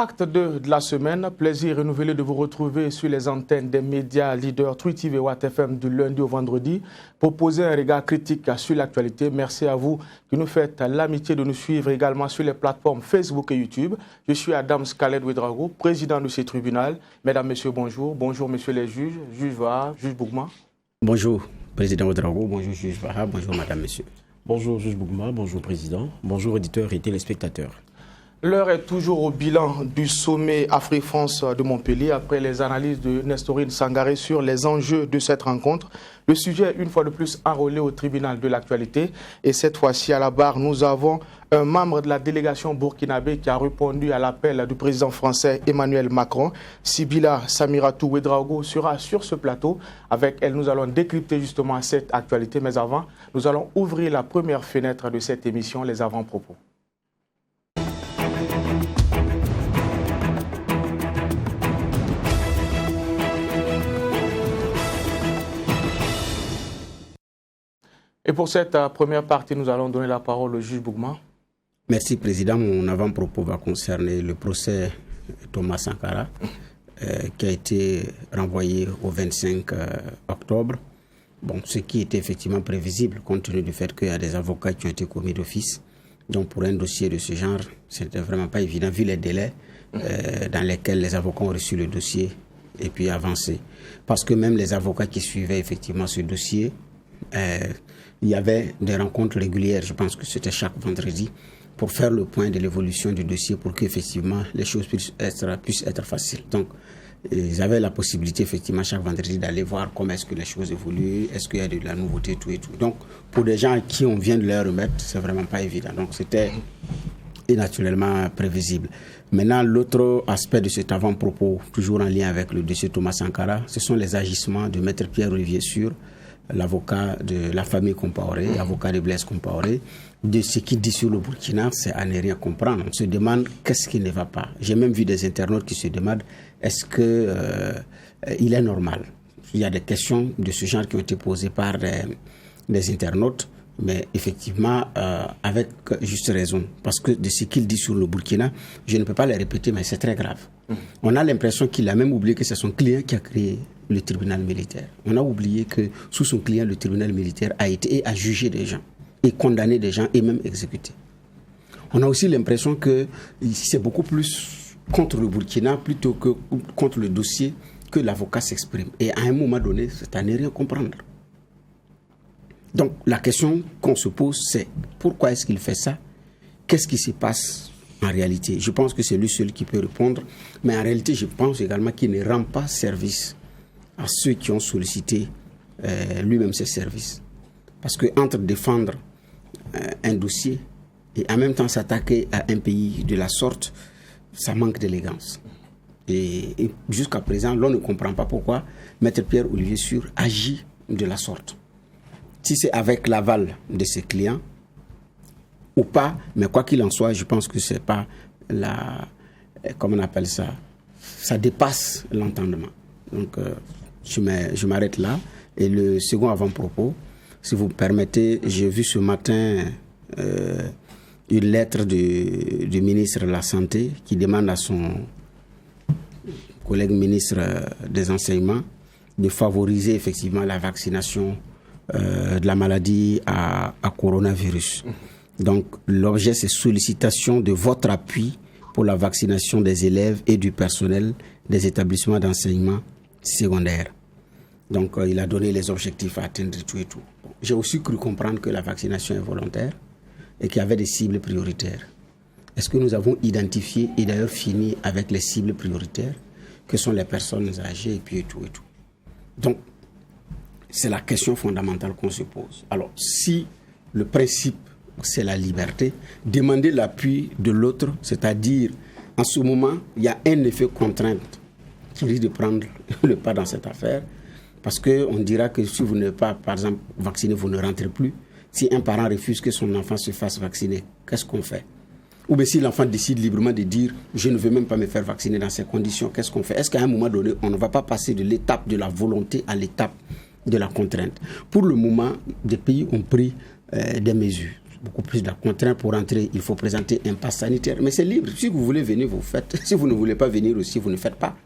Acte 2 de la semaine, plaisir renouvelé de vous retrouver sur les antennes des médias leaders Twi TV et Watt FM du lundi au vendredi pour poser un regard critique sur l'actualité. Merci à vous qui nous faites l'amitié de nous suivre également sur les plateformes Facebook et YouTube. Je suis Adam Khaled Ouedraogo, président de ce tribunal. Mesdames, Messieurs, bonjour. Bonjour, Messieurs les juges, juge Vaha, juge Bougma. Bonjour, président Ouedraogo. Bonjour, juge Vaha. Bonjour, Madame, Messieurs. Bonjour, juge Bougma. Bonjour, président. Bonjour, éditeurs et téléspectateurs. L'heure est toujours au bilan du sommet Afrique-France de Montpellier après les analyses de Nestorine Sangaré sur les enjeux de cette rencontre. Le sujet est une fois de plus enrôlé au tribunal de l'actualité et cette fois-ci à la barre, nous avons un membre de la délégation burkinabé qui a répondu à l'appel du président français Emmanuel Macron. Sibila Samiratou Ouedraogo sera sur ce plateau. Avec elle, nous allons décrypter justement cette actualité. Mais avant, nous allons ouvrir la première fenêtre de cette émission, les avant-propos. Et pour cette première partie, nous allons donner la parole au juge Bougma. Merci, président. Mon avant-propos va concerner le procès Thomas Sankara, qui a été renvoyé au 25 octobre. Bon, ce qui était effectivement prévisible, compte tenu du fait qu'il y a des avocats qui ont été commis d'office. Donc, pour un dossier de ce genre, c'était vraiment pas évident, vu les délais dans lesquels les avocats ont reçu le dossier et puis avancé. Parce que même les avocats qui suivaient effectivement ce dossier, il y avait des rencontres régulières, je pense que c'était chaque vendredi, pour faire le point de l'évolution du dossier pour qu'effectivement les choses puissent être faciles. Donc, ils avaient la possibilité effectivement chaque vendredi d'aller voir comment est-ce que les choses évoluent, est-ce qu'il y a de la nouveauté, tout et tout. Donc, pour des gens à qui on vient de leur remettre, c'est vraiment pas évident. Donc, c'était naturellement prévisible. Maintenant, l'autre aspect de cet avant-propos, toujours en lien avec le dossier Thomas Sankara, ce sont les agissements de Maître Pierre-Olivier Sur, l'avocat de la famille Compaoré, avocat de Blaise Compaoré, de ce qu'il dit sur le Burkina, c'est à ne rien comprendre. On se demande qu'est-ce qui ne va pas. J'ai même vu des internautes qui se demandent est-ce que il est normal. Il y a des questions de ce genre qui ont été posées par des internautes, mais effectivement avec juste raison. Parce que de ce qu'il dit sur le Burkina, je ne peux pas les répéter, mais c'est très grave. On a l'impression qu'il a même oublié que c'est son client qui a créé le tribunal militaire. On a oublié que sous son client, le tribunal militaire a été et a jugé des gens, et condamné des gens, et même exécuté. On a aussi l'impression que c'est beaucoup plus contre le Burkina plutôt que contre le dossier que l'avocat s'exprime. Et à un moment donné, c'est à ne rien comprendre. Donc la question qu'on se pose, c'est pourquoi est-ce qu'il fait ça? Qu'est-ce qui se passe en réalité? Je pense que c'est lui seul qui peut répondre, mais en réalité, je pense également qu'il ne rend pas service à ceux qui ont sollicité lui-même ses services. Parce que entre défendre un dossier et en même temps s'attaquer à un pays de la sorte, ça manque d'élégance. Et jusqu'à présent, l'on ne comprend pas pourquoi Maître Pierre-Olivier Sur agit de la sorte. Si c'est avec l'aval de ses clients ou pas, mais quoi qu'il en soit, je pense que c'est pas comment on appelle ça, ça dépasse l'entendement. Donc, je m'arrête là. Et le second avant-propos, si vous me permettez, j'ai vu ce matin une lettre du ministre de la Santé qui demande à son collègue ministre des Enseignements de favoriser effectivement la vaccination de la maladie à coronavirus. Donc, l'objet, c'est sollicitation de votre appui pour la vaccination des élèves et du personnel des établissements d'enseignement secondaire. Donc, il a donné les objectifs à atteindre tout et tout. Bon, j'ai aussi cru comprendre que la vaccination est volontaire et qu'il y avait des cibles prioritaires. Est-ce que nous avons identifié et d'ailleurs fini avec les cibles prioritaires que sont les personnes âgées et puis et tout et tout. Donc, c'est la question fondamentale qu'on se pose. Alors, si le principe, c'est la liberté, demander l'appui de l'autre, c'est-à-dire, en ce moment, il y a un effet contrainte qui risque de prendre le pas dans cette affaire, parce qu'on dira que si vous n'êtes pas, par exemple, vacciné, vous ne rentrez plus. Si un parent refuse que son enfant se fasse vacciner, qu'est-ce qu'on fait? Ou bien si l'enfant décide librement de dire « je ne veux même pas me faire vacciner dans ces conditions », qu'est-ce qu'on fait? Est-ce qu'à un moment donné, on ne va pas passer de l'étape de la volonté à l'étape de la contrainte? Pour le moment, des pays ont pris des mesures. beaucoup plus de contraintes pour entrer. Il faut présenter un pass sanitaire. Mais c'est libre. Si vous voulez venir, vous faites. Si vous ne voulez pas venir aussi, vous ne faites pas.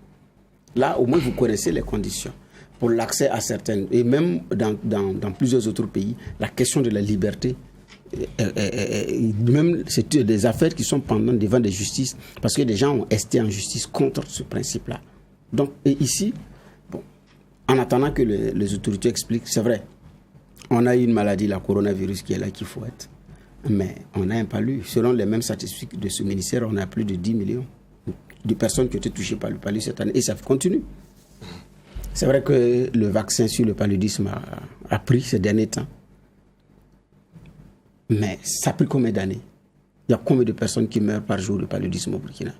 Là, au moins, vous connaissez les conditions pour l'accès à certaines. Et même dans plusieurs autres pays, la question de la liberté, même c'est des affaires qui sont pendantes devant des justices, parce que des gens ont esté en justice contre ce principe-là. Donc, et ici, bon, en attendant que les autorités expliquent, c'est vrai, on a une maladie, la coronavirus, qui est là, qu'il faut être. Mais on n'a pas lu. Selon les mêmes statistiques de ce ministère, on a plus de 10 millions de personnes qui ont été touchées par le paludisme cette année. Et ça continue. C'est vrai que le vaccin sur le paludisme a pris ces derniers temps. Mais ça a pris combien d'années? Il y a combien de personnes qui meurent par jour de paludisme au Burkina?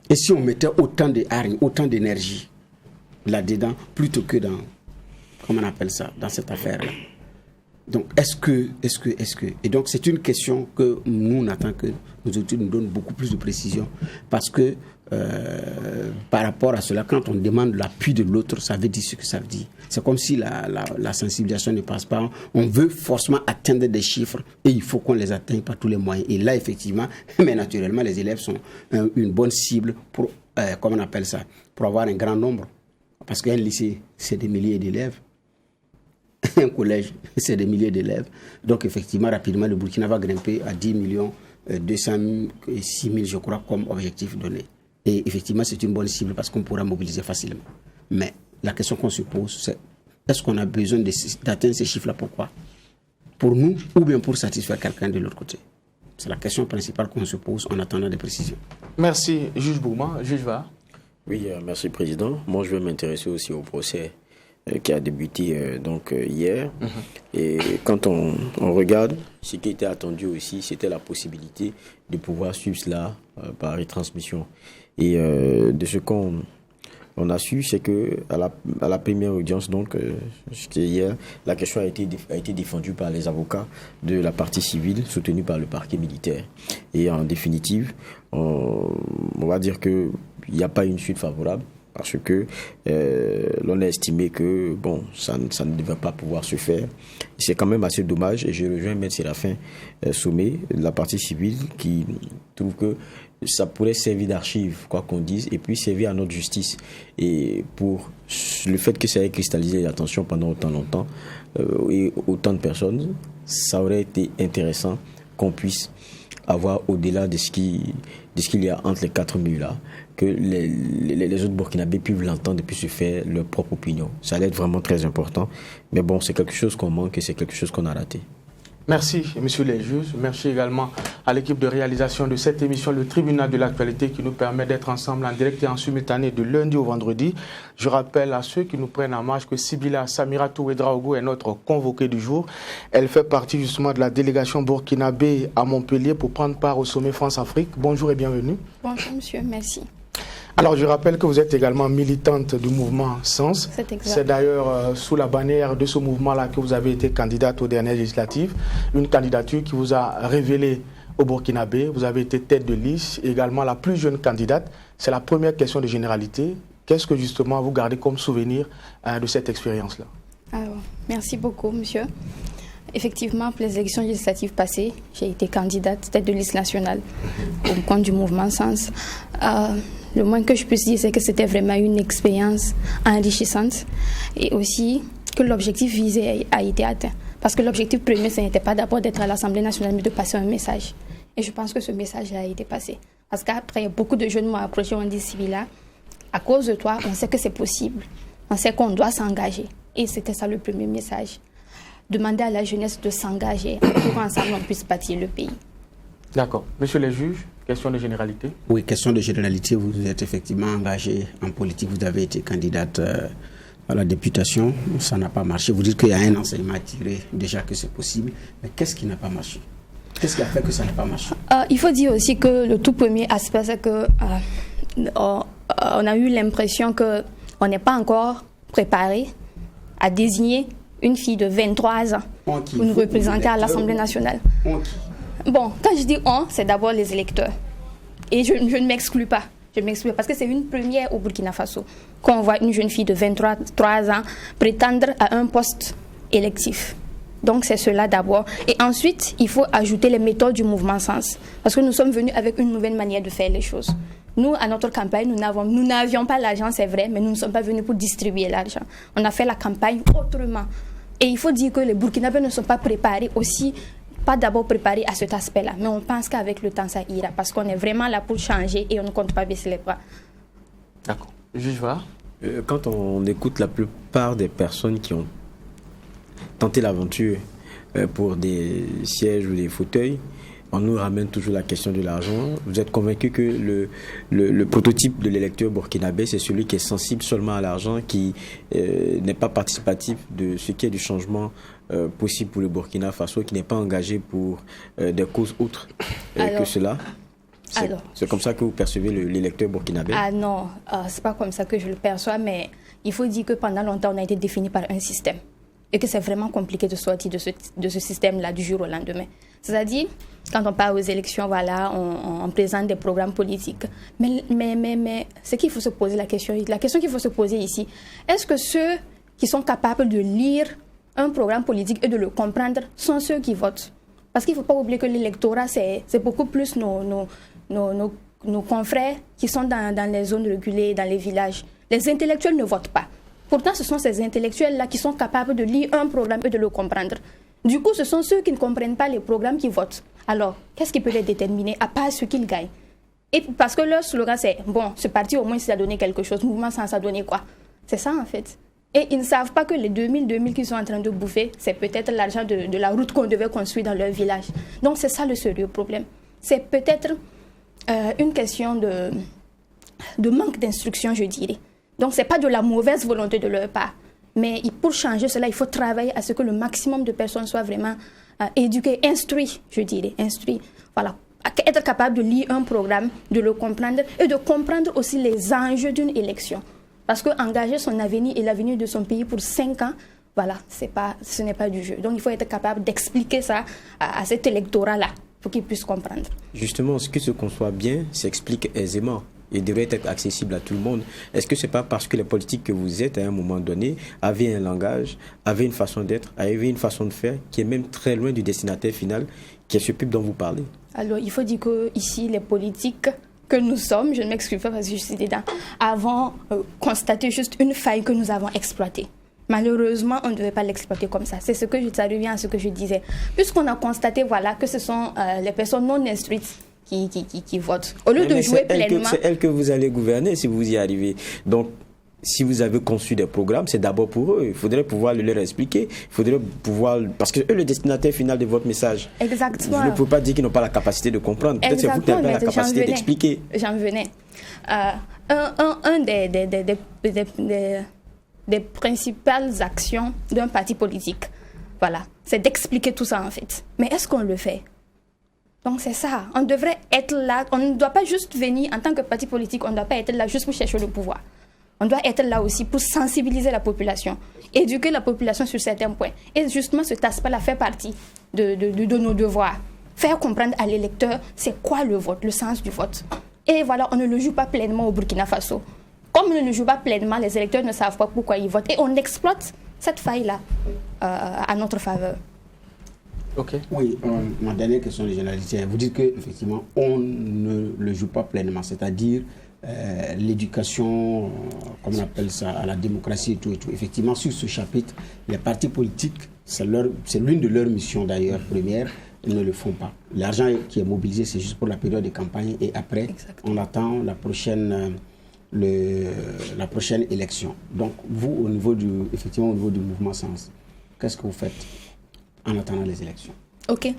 Et si on mettait autant de hargne, autant d'énergie là-dedans, plutôt que dans, comment on appelle ça, dans cette affaire-là? Donc, est-ce que... Et donc, c'est une question que nous, on attend que nos autorités nous donnent beaucoup plus de précision. Parce que, par rapport à cela, quand on demande l'appui de l'autre, ça veut dire ce que ça veut dire. C'est comme si la sensibilisation ne passe pas. On veut forcément atteindre des chiffres et il faut qu'on les atteigne par tous les moyens. Et là, effectivement, mais naturellement, les élèves sont une bonne cible pour, comment on appelle ça, pour avoir un grand nombre. Parce qu'un lycée, c'est des milliers d'élèves. Un collège, c'est des milliers d'élèves. Donc, effectivement, rapidement, le Burkina va grimper à 10 206 000, je crois, comme objectif donné. Et effectivement, c'est une bonne cible parce qu'on pourra mobiliser facilement. Mais la question qu'on se pose, c'est est-ce qu'on a besoin d'atteindre ces chiffres-là? Pourquoi? Pour nous ou bien pour satisfaire quelqu'un de l'autre côté? C'est la question principale qu'on se pose en attendant des précisions. Merci, Juge Bouma. Juge Va. Oui, merci, Président. Moi, je vais m'intéresser aussi au procès qui a débuté hier. Et quand on regarde, ce qui était attendu aussi, c'était la possibilité de pouvoir suivre cela par retransmission. Et de ce qu'on a su, c'est que à la première audience, donc c'était hier, la question a été défendue par les avocats de la partie civile, soutenue par le parquet militaire. Et en définitive, on va dire que il n'y a pas une suite favorable. Parce que l'on a estimé que bon, ça ne devait pas pouvoir se faire. C'est quand même assez dommage et je rejoins M. Séraphin Sommet de la partie civile qui trouve que ça pourrait servir d'archive, quoi qu'on dise, et puis servir à notre justice. Et pour le fait que ça ait cristallisé l'attention pendant autant longtemps et autant de personnes, ça aurait été intéressant qu'on puisse avoir au-delà de ce qu'il y a entre les quatre murs là, que les autres Burkinabés puissent l'entendre et puissent se faire leur propre opinion. Ça allait être vraiment très important. Mais bon, c'est quelque chose qu'on manque et c'est quelque chose qu'on a raté. Merci, messieurs les juges. Merci également à l'équipe de réalisation de cette émission, le tribunal de l'actualité, qui nous permet d'être ensemble en direct et en simultané de lundi au vendredi. Je rappelle à ceux qui nous prennent en marche que Sibila Samiratou Ouedraogo est notre convoquée du jour. Elle fait partie justement de la délégation burkinabé à Montpellier pour prendre part au sommet France-Afrique. Bonjour et bienvenue. Bonjour monsieur, merci. Alors, je rappelle que vous êtes également militante du mouvement Sens. C'est exact. C'est d'ailleurs sous la bannière de ce mouvement-là que vous avez été candidate aux dernières législatives. Une candidature qui vous a révélé au Burkinabé. Vous avez été tête de liste, également la plus jeune candidate. C'est la première question de généralité. Qu'est-ce que justement vous gardez comme souvenir de cette expérience-là? Alors, merci beaucoup, monsieur. Effectivement, pour les élections législatives passées, j'ai été candidate tête de liste nationale au compte du mouvement Sens. Le moins que je puisse dire, c'est que c'était vraiment une expérience enrichissante et aussi que l'objectif visé a été atteint. Parce que l'objectif premier, ce n'était pas d'abord d'être à l'Assemblée nationale, mais de passer un message. Et je pense que ce message a été passé. Parce qu'après, beaucoup de jeunes m'ont approché, ont dit, Sibila, à cause de toi, on sait que c'est possible. On sait qu'on doit s'engager. Et c'était ça le premier message. Demander à la jeunesse de s'engager pour qu'ensemble on puisse bâtir le pays. D'accord. Monsieur les juges, question de généralité. Oui, question de généralité. Vous êtes effectivement engagé en politique. Vous avez été candidate à la députation. Ça n'a pas marché. Vous dites qu'il y a un enseignement à tirer déjà que c'est possible. Mais qu'est-ce qui n'a pas marché? Qu'est-ce qui a fait que ça n'a pas marché? Il faut dire aussi que le tout premier aspect, c'est que on a eu l'impression qu'on n'est pas encore préparé à désigner une fille de 23 ans pour nous représenter à l'Assemblée nationale. Bon, quand je dis on, c'est d'abord les électeurs. Et je ne m'exclus pas. Je m'exclus parce que c'est une première au Burkina Faso qu'on voit une jeune fille de 23 ans prétendre à un poste électif. Donc c'est cela d'abord. Et ensuite, il faut ajouter les méthodes du mouvement Sens. Parce que nous sommes venus avec une nouvelle manière de faire les choses. Nous, à notre campagne, nous n'avions pas l'argent, c'est vrai, mais nous ne sommes pas venus pour distribuer l'argent. On a fait la campagne autrement. Et il faut dire que les Burkinabés ne sont pas préparés aussi, pas d'abord préparés à cet aspect-là. Mais on pense qu'avec le temps, ça ira. Parce qu'on est vraiment là pour changer et on ne compte pas baisser les bras. D'accord. Juge Var. Quand on écoute la plupart des personnes qui ont tenté l'aventure pour des sièges ou des fauteuils, on nous ramène toujours la question de l'argent. Vous êtes convaincu que le prototype de l'électeur burkinabé, c'est celui qui est sensible seulement à l'argent, qui n'est pas participatif de ce qui est du changement possible pour le Burkina Faso, qui n'est pas engagé pour des causes autres que cela? C'est comme ça que vous percevez l'électeur burkinabé? Ah non, c'est pas comme ça que je le perçois, mais il faut dire que pendant longtemps, on a été défini par un système. Et que c'est vraiment compliqué de sortir de ce système-là du jour au lendemain. C'est-à-dire, quand on part aux élections, voilà, on présente des programmes politiques. Mais ce qu'il faut se poser la question qu'il faut se poser ici, est-ce que ceux qui sont capables de lire un programme politique et de le comprendre sont ceux qui votent? Parce qu'il ne faut pas oublier que l'électorat, c'est beaucoup plus nos confrères qui sont dans les zones reculées, dans les villages. Les intellectuels ne votent pas. Pourtant, ce sont ces intellectuels-là qui sont capables de lire un programme et de le comprendre. Du coup, ce sont ceux qui ne comprennent pas les programmes qui votent. Alors, qu'est-ce qui peut les déterminer, à part ce qu'ils gagnent? Et parce que leur slogan, c'est « Bon, ce parti, au moins, ça a donné quelque chose. Mouvement Sens a donné quoi ?» C'est ça, en fait. Et ils ne savent pas que les 2000 qu'ils sont en train de bouffer, c'est peut-être l'argent de la route qu'on devait construire dans leur village. Donc, c'est ça le sérieux problème. C'est peut-être une question de manque d'instruction, je dirais. Donc, ce n'est pas de la mauvaise volonté de leur part. Mais pour changer cela, il faut travailler à ce que le maximum de personnes soient vraiment éduquées, instruites, je dirais, instruites. Voilà. Être capable de lire un programme, de le comprendre et de comprendre aussi les enjeux d'une élection. Parce qu'engager son avenir et l'avenir de son pays pour 5 ans, voilà, ce n'est pas du jeu. Donc, il faut être capable d'expliquer ça à cet électorat-là pour qu'il puisse comprendre. Justement, ce qui se conçoit bien s'explique aisément. Il devrait être accessible à tout le monde. Est-ce que ce n'est pas parce que les politiques que vous êtes, à un moment donné, avaient un langage, avaient une façon d'être, avaient une façon de faire, qui est même très loin du destinataire final, qui est ce peuple dont vous parlez? Alors, il faut dire qu'ici, les politiques que nous sommes, je ne m'excuse pas parce que je suis dedans, avons constaté juste une faille que nous avons exploitée. Malheureusement, on ne devait pas l'exploiter comme ça. Ça revient à ce que je disais. Puisqu'on a constaté, voilà, que ce sont les personnes non instruites qui votent. Au lieu de jouer pleinement... C'est elles que vous allez gouverner si vous y arrivez. Donc, si vous avez conçu des programmes, c'est d'abord pour eux. Il faudrait pouvoir leur expliquer. Il faudrait pouvoir... Parce que eux, le destinataire final de votre message. Exactement. Vous ne pouvez pas dire qu'ils n'ont pas la capacité de comprendre. Peut-être que vous n'avez pas la capacité d'expliquer. J'en venais. Un des principales actions d'un parti politique, voilà, c'est d'expliquer tout ça en fait. Mais est-ce qu'on le fait? Donc c'est ça, on devrait être là, on ne doit pas juste venir en tant que parti politique, on ne doit pas être là juste pour chercher le pouvoir. On doit être là aussi pour sensibiliser la population, éduquer la population sur certains points. Et justement, cet aspect-là fait partie de nos devoirs. Faire comprendre à l'électeur c'est quoi le vote, le sens du vote. Et voilà, on ne le joue pas pleinement au Burkina Faso. Comme on ne le joue pas pleinement, les électeurs ne savent pas pourquoi ils votent. Et on exploite cette faille-là à notre faveur. Ok. Oui, ma dernière question de généralité, vous dites qu'effectivement, on ne le joue pas pleinement, c'est-à-dire l'éducation, comme on appelle ça, à la démocratie et tout et tout. Effectivement, sur ce chapitre, les partis politiques, c'est l'une de leurs missions d'ailleurs première, ils ne le font pas. L'argent qui est mobilisé, c'est juste pour la période de campagne et après, on attend la prochaine élection. Donc, vous, au niveau du mouvement Sens, qu'est-ce que vous faites en attendant les élections? Ok.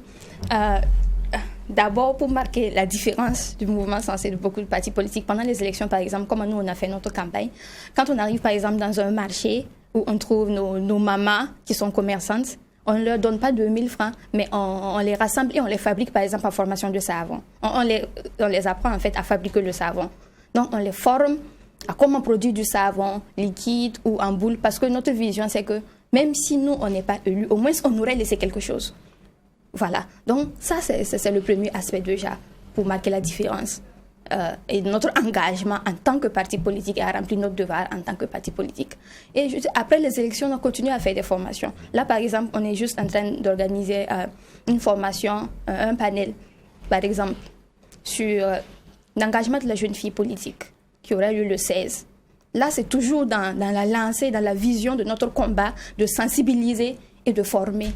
D'abord, pour marquer la différence du mouvement Sens et de beaucoup de partis politiques, pendant les élections, par exemple, comme nous, on a fait notre campagne, quand on arrive, par exemple, dans un marché où on trouve nos mamans qui sont commerçantes, on ne leur donne pas 2000 francs, mais on les rassemble et on les fabrique, par exemple, en formation de savon. On les apprend, en fait, à fabriquer le savon. Donc, on les forme à comment produire du savon liquide ou en boule, parce que notre vision, c'est que même si nous, on n'est pas élus, au moins, on aurait laissé quelque chose. Voilà. Donc, ça, c'est le premier aspect déjà, pour marquer la différence. et notre engagement en tant que parti politique et à remplir notre devoir en tant que parti politique. Et après les élections, on continue à faire des formations. Là, par exemple, on est juste en train d'organiser une formation, un panel, par exemple, sur l'engagement de la jeune fille politique, qui aura lieu le 16. Là, c'est toujours dans la lancée, dans la vision de notre combat, de sensibiliser et de former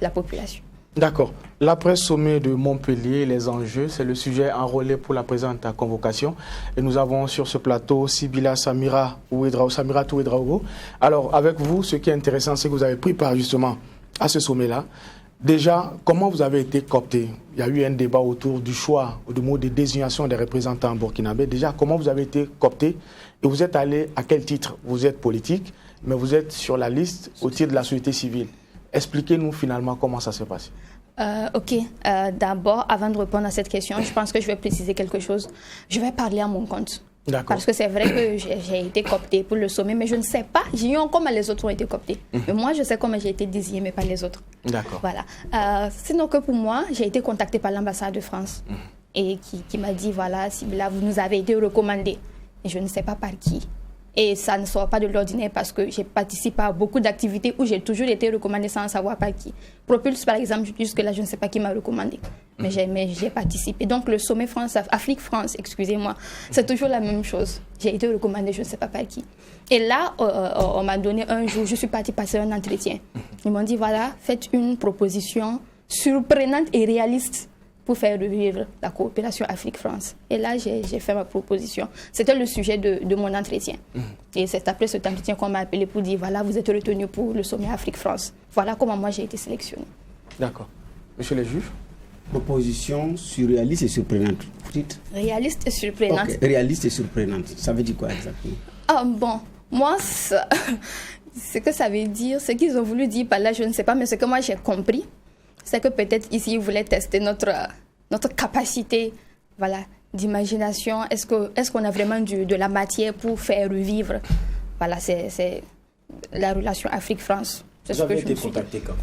la population. D'accord. L'après-sommet de Montpellier, les enjeux, c'est le sujet enrôlé pour la présente convocation. Et nous avons sur ce plateau Sibila Samira Touedraogo. Alors, avec vous, ce qui est intéressant, c'est que vous avez pris part justement à ce sommet-là. Déjà, comment vous avez été coopté? Il y a eu un débat autour du choix, du mot de désignation des représentants burkinabés. Déjà, comment vous avez été coopté? Et vous êtes allé à quel titre? Vous êtes politique, mais vous êtes sur la liste au titre de la société civile. Expliquez-nous finalement comment ça s'est passé. Ok. D'abord, avant de répondre à cette question, je pense que je vais préciser quelque chose. Je vais parler à mon compte. D'accord. Parce que c'est vrai que j'ai été cooptée pour le sommet, mais je ne sais pas, j'ignore comment les autres ont été cooptés. Mais moi, je sais comment j'ai été désignée, mais pas les autres. D'accord. Voilà. Sinon que pour moi, j'ai été contactée par l'ambassade de France et qui m'a dit, voilà, Sibila, vous nous avez été recommandée. Et je ne sais pas par qui. Et ça ne sort pas de l'ordinaire parce que j'ai participé à beaucoup d'activités où j'ai toujours été recommandée sans savoir par qui. Propulse, par exemple, jusque-là, je ne sais pas qui m'a recommandé. Mais j'ai participé. Donc, le sommet Afrique-France, excusez-moi, c'est toujours la même chose. J'ai été recommandée, je ne sais pas par qui. Et là, on m'a donné un jour, je suis partie passer un entretien. Ils m'ont dit, voilà, faites une proposition surprenante et réaliste pour faire revivre la coopération Afrique-France. Et là, j'ai fait ma proposition. C'était le sujet de mon entretien. Et c'est après cet entretien qu'on m'a appelé pour dire, voilà, vous êtes retenu pour le sommet Afrique-France. Voilà comment moi j'ai été sélectionnée. D'accord. Monsieur le juge? Proposition surréaliste et surprenante. Vous dites? Réaliste et surprenante. Okay. Réaliste et surprenante. Ça veut dire quoi exactement? Ah bon, moi, ce que ça veut dire, ce qu'ils ont voulu dire par là, je ne sais pas, mais ce que moi j'ai compris, c'est que peut-être ici, ils voulaient tester notre capacité, voilà, d'imagination. Est-ce qu'on a vraiment de la matière pour faire revivre? Voilà, c'est la relation Afrique-France. Vous avez été contacté quand?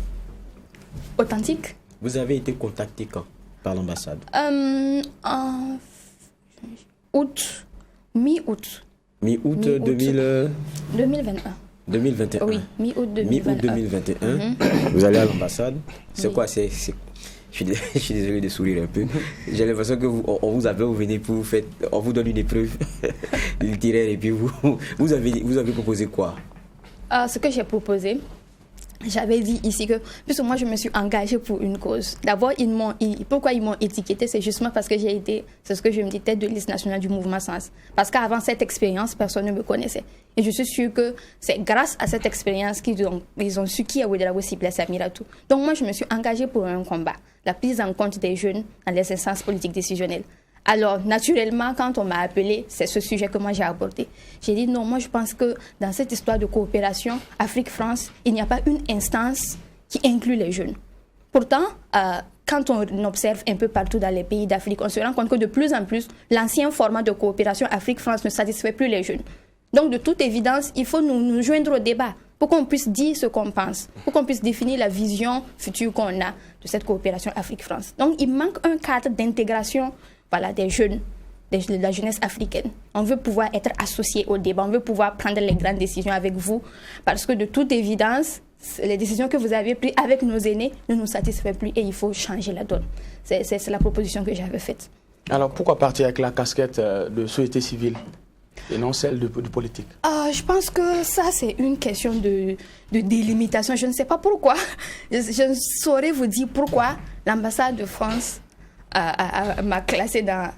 Authentique? Vous avez été contacté quand par l'ambassade? En mi-août. Mi-août 2021. 2021. Oui, mi-août 2021. Mi-août 2021, vous allez à l'ambassade. C'est quoi? Je suis désolé de sourire un peu. J'ai l'impression que on vous appelle, vous venez pour faire, on vous donne une épreuve littéraire et puis vous avez proposé quoi? Ce que j'ai proposé, j'avais dit ici que, puisque moi je me suis engagée pour une cause. D'abord, pourquoi ils m'ont étiqueté, c'est justement parce que c'est ce que je me dis, tête de liste nationale du mouvement Sens. Parce qu'avant cette expérience, personne ne me connaissait. Et je suis sûre que c'est grâce à cette expérience qu'ils ont su qui est Ouedraogo Sibila Samira Tou. Donc moi, je me suis engagée pour un combat, la prise en compte des jeunes dans les instances politiques décisionnelles. Alors, naturellement, quand on m'a appelé, c'est ce sujet que moi j'ai abordé. J'ai dit non, moi je pense que dans cette histoire de coopération Afrique-France, il n'y a pas une instance qui inclut les jeunes. Pourtant, quand on observe un peu partout dans les pays d'Afrique, on se rend compte que de plus en plus, l'ancien format de coopération Afrique-France ne satisfait plus les jeunes. Donc, de toute évidence, il faut nous joindre au débat pour qu'on puisse dire ce qu'on pense, pour qu'on puisse définir la vision future qu'on a de cette coopération Afrique-France. Donc, il manque un cadre d'intégration, voilà, des jeunes, de la jeunesse africaine. On veut pouvoir être associé au débat, on veut pouvoir prendre les grandes décisions avec vous, parce que de toute évidence, les décisions que vous avez prises avec nos aînés ne nous satisfont plus et il faut changer la donne. C'est la proposition que j'avais faite. Alors, pourquoi partir avec la casquette de société civile et non celle de politique? Je pense que ça, c'est une question de délimitation. Je ne sais pas pourquoi. Je ne saurais vous dire pourquoi l'ambassade de France m'a classé dans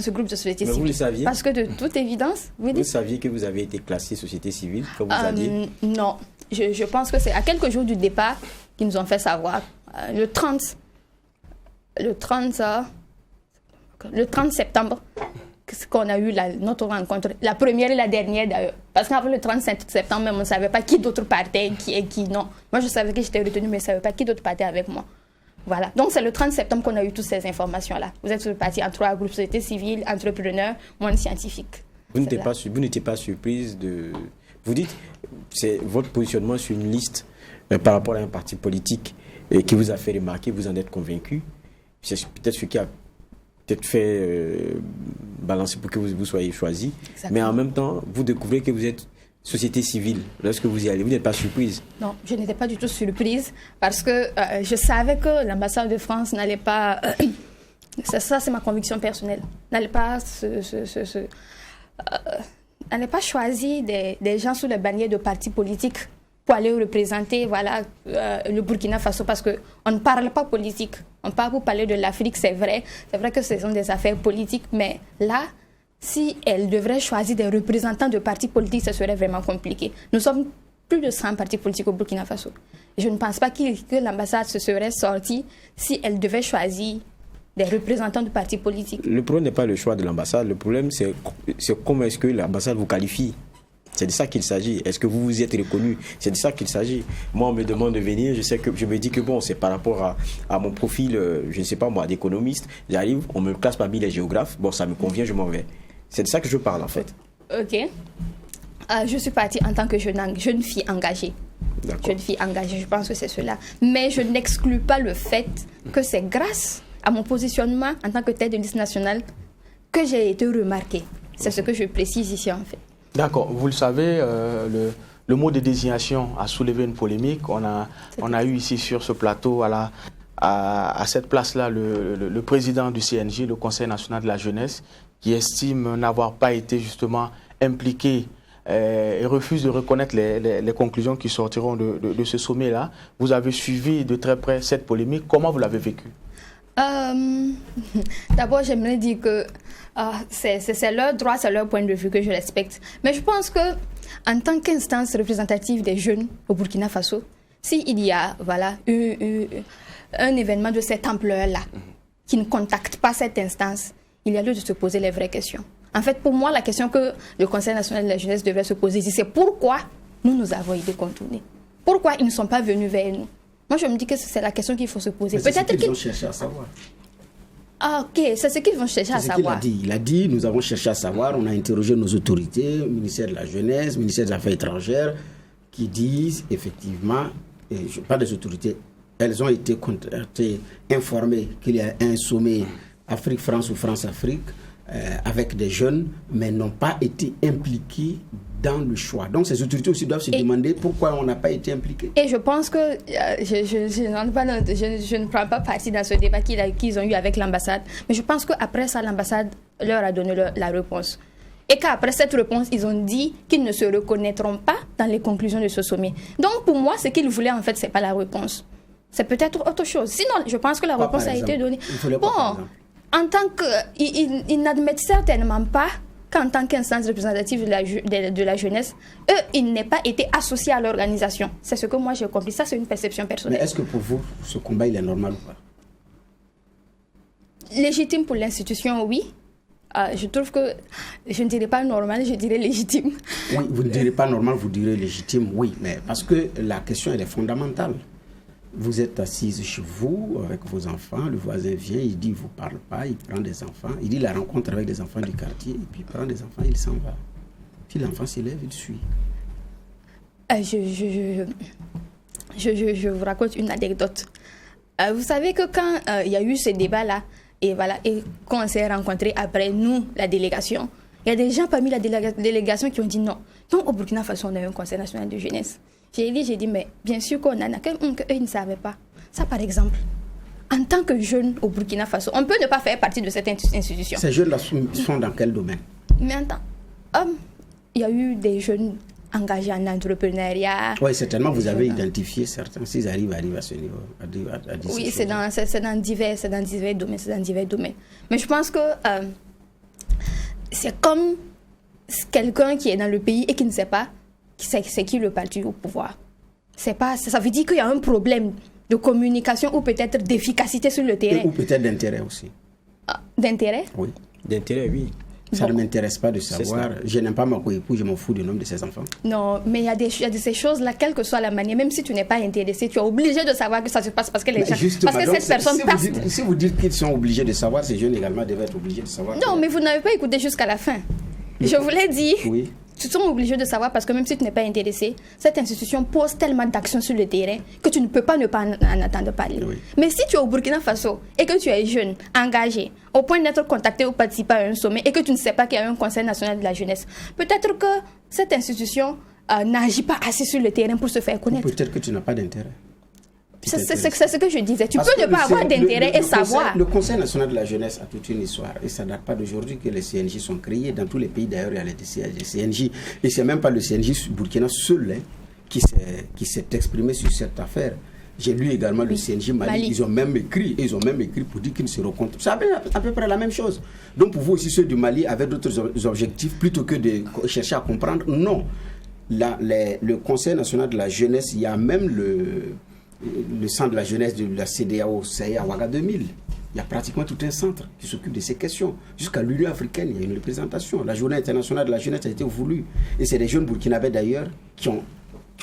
ce groupe de société civile. Vous le saviez? Parce que de toute évidence... Vous saviez que vous avez été classé société civile, comme vous aviez? Non. Je pense que c'est à quelques jours du départ qu'ils nous ont fait savoir. Le 30 septembre, qu'on a eu notre rencontre, la première et la dernière d'ailleurs. Parce qu'après le 35 septembre, même, on ne savait pas qui d'autre partait, qui et qui non. Moi, je savais que j'étais retenue, mais je ne savais pas qui d'autre partait avec moi. Voilà. Donc, c'est le 30 septembre qu'on a eu toutes ces informations-là. Vous êtes repartis en 3 groupes, société civile, entrepreneurs, monde scientifique. Vous n'étiez pas surprise de... Vous dites, c'est votre positionnement sur une liste par rapport à un parti politique qui vous a fait remarquer, vous en êtes convaincu. C'est peut-être ce qui a peut-être fait balancer pour que vous soyez choisi. Exactement. Mais en même temps, vous découvrez que vous êtes société civile. Lorsque vous y allez, vous n'êtes pas surprise? Non, je n'étais pas du tout surprise parce que je savais que l'ambassade de France n'allait pas... ça, c'est ma conviction personnelle. N'allait pas n'allait pas choisir des gens sous le bannier de partis politiques pour aller représenter le Burkina Faso, parce qu'on ne parle pas politique. On parle pour parler de l'Afrique, c'est vrai. C'est vrai que ce sont des affaires politiques, mais là, si elle devrait choisir des représentants de partis politiques, ce serait vraiment compliqué. Nous sommes plus de 100 partis politiques au Burkina Faso. Je ne pense pas que l'ambassade se serait sortie si elle devait choisir des représentants de partis politiques. Le problème n'est pas le choix de l'ambassade. Le problème, c'est comment est-ce que l'ambassade vous qualifie. C'est de ça qu'il s'agit. Est-ce que vous vous y êtes reconnu? C'est de ça qu'il s'agit. Moi, on me demande de venir. Je me dis que bon, c'est par rapport à mon profil, je ne sais pas moi, d'économiste. J'arrive, on me classe parmi les géographes. Bon, ça me convient, je m'en vais. C'est de ça que je parle, en fait. Ok. Je suis partie en tant que jeune fille engagée. Jeune fille engagée, je pense que c'est cela. Mais je n'exclus pas le fait que c'est grâce à mon positionnement en tant que tête de liste nationale que j'ai été remarquée. C'est ce que je précise ici, en fait. D'accord. Vous le savez, le mot de désignation a soulevé une polémique. On a eu ici sur ce plateau, à cette place-là, le président du CNJ, le Conseil national de la jeunesse, qui estime n'avoir pas été justement impliqué et refuse de reconnaître les conclusions qui sortiront de ce sommet-là. Vous avez suivi de très près cette polémique. Comment vous l'avez vécu? D'abord, j'aimerais dire que c'est leur droit, c'est leur point de vue que je respecte. Mais je pense que en tant qu'instance représentative des jeunes au Burkina Faso, s'il y a un événement de cette ampleur-là qui ne contacte pas cette instance, il y a lieu de se poser les vraies questions. En fait, pour moi, la question que le Conseil national de la jeunesse devrait se poser ici, c'est pourquoi nous avons été contournés. Pourquoi ils ne sont pas venus vers nous? Moi, je me dis que c'est la question qu'il faut se poser. C'est ce qu'ils vont chercher à savoir. Ah, ok, c'est ce qu'ils vont chercher à savoir. Il a dit, nous avons cherché à savoir, on a interrogé nos autorités, le ministère de la Jeunesse, le ministère des Affaires étrangères, qui disent effectivement, et je parle des autorités, elles ont été informées qu'il y a un sommet Afrique-France ou France-Afrique avec des jeunes, mais n'ont pas été impliqués dans le choix. Donc ces autorités aussi doivent se demander pourquoi on n'a pas été impliqués. Et je pense que je ne prends pas partie dans ce débat qu'ils ont eu avec l'ambassade, mais je pense qu'après ça, l'ambassade leur a donné la réponse. Et qu'après cette réponse, ils ont dit qu'ils ne se reconnaîtront pas dans les conclusions de ce sommet. Donc pour moi, ce qu'ils voulaient en fait, ce n'est pas la réponse. C'est peut-être autre chose. Sinon, je pense que la réponse a été donnée. Bon, en tant que... Ils n'admettent certainement pas qu'en tant qu'instance représentative de la jeunesse, eux, ils n'aient pas été associés à l'organisation. C'est ce que moi j'ai compris. Ça, c'est une perception personnelle. Mais est-ce que pour vous, ce combat, il est normal ou pas? Légitime pour l'institution, oui. Je trouve que je ne dirais pas normal, je dirais légitime. Oui, vous ne direz pas normal, vous direz légitime, oui. Mais parce que la question, elle est fondamentale. Vous êtes assise chez vous avec vos enfants, le voisin vient, il dit, il ne vous parle pas, il prend des enfants, il dit la rencontre avec des enfants du quartier, et puis il prend des enfants, il s'en va. Puis l'enfant s'élève, il suit. Je vous raconte une anecdote. Vous savez que quand il y a eu ce débat-là, et qu'on s'est rencontrés après, nous, la délégation, il y a des gens parmi la délégation qui ont dit non. Donc au Burkina Faso, on a eu un conseil national de jeunesse. J'ai dit, mais bien sûr qu'on en a, qu'eux, ils ne savaient pas. Ça, par exemple, en tant que jeune au Burkina Faso, on peut ne pas faire partie de cette institution. Ces jeunes-là sont dans quel domaine? Mais il y a eu des jeunes engagés en entrepreneuriat. Oui, certainement, vous avez identifié certains, s'ils arrivent à ce niveau. Oui, c'est dans divers domaines. Mais je pense que c'est comme quelqu'un qui est dans le pays et qui ne sait pas c'est qui le parti au pouvoir. Ça veut dire qu'il y a un problème de communication ou peut-être d'efficacité sur le terrain. Ou peut-être d'intérêt aussi. D'intérêt? Oui. D'intérêt, oui. Ça ne m'intéresse pas de savoir. Je n'aime pas ma coépouse, je m'en fous du nombre de ses enfants. Non, mais il y a de ces choses-là, quelle que soit la manière, même si tu n'es pas intéressé, tu es obligé de savoir que ça se passe parce que les gens... Parce que cette personne passe... Si vous dites qu'ils sont obligés de savoir, ces jeunes également devaient être obligés de savoir. Non, mais vous n'avez pas écouté jusqu'à la fin. Je vous l'ai dit. Oui. sont obligés de savoir parce que même si tu n'es pas intéressé, cette institution pose tellement d'actions sur le terrain que tu ne peux pas ne pas en attendre parler. Oui. Mais si tu es au Burkina Faso et que tu es jeune, engagé, au point d'être contacté ou participer à un sommet et que tu ne sais pas qu'il y a un Conseil national de la jeunesse, peut-être que cette institution n'agit pas assez sur le terrain pour se faire connaître. Ou peut-être que tu n'as pas d'intérêt. C'est ce que je disais. Tu peux ne pas avoir d'intérêt et savoir. Le Conseil national de la jeunesse a toute une histoire. Et ça ne date pas d'aujourd'hui que les CNJ sont créés. Dans tous les pays, d'ailleurs, il y a les CNJ. Et ce n'est même pas le CNJ Burkina seul qui s'est exprimé sur cette affaire. J'ai lu également le CNJ Mali. Ils ont même écrit pour dire qu'ils se rencontrent. C'est à peu près la même chose. Donc pour vous aussi, ceux du Mali avaient d'autres objectifs plutôt que de chercher à comprendre. Non. Le Conseil national de la jeunesse, il y a même le centre de la jeunesse de la CEDEAO, c'est à Ouaga 2000. Il y a pratiquement tout un centre qui s'occupe de ces questions. Jusqu'à l'Union africaine, il y a une représentation. La journée internationale de la jeunesse a été voulue. Et c'est des jeunes burkinabés d'ailleurs qui ont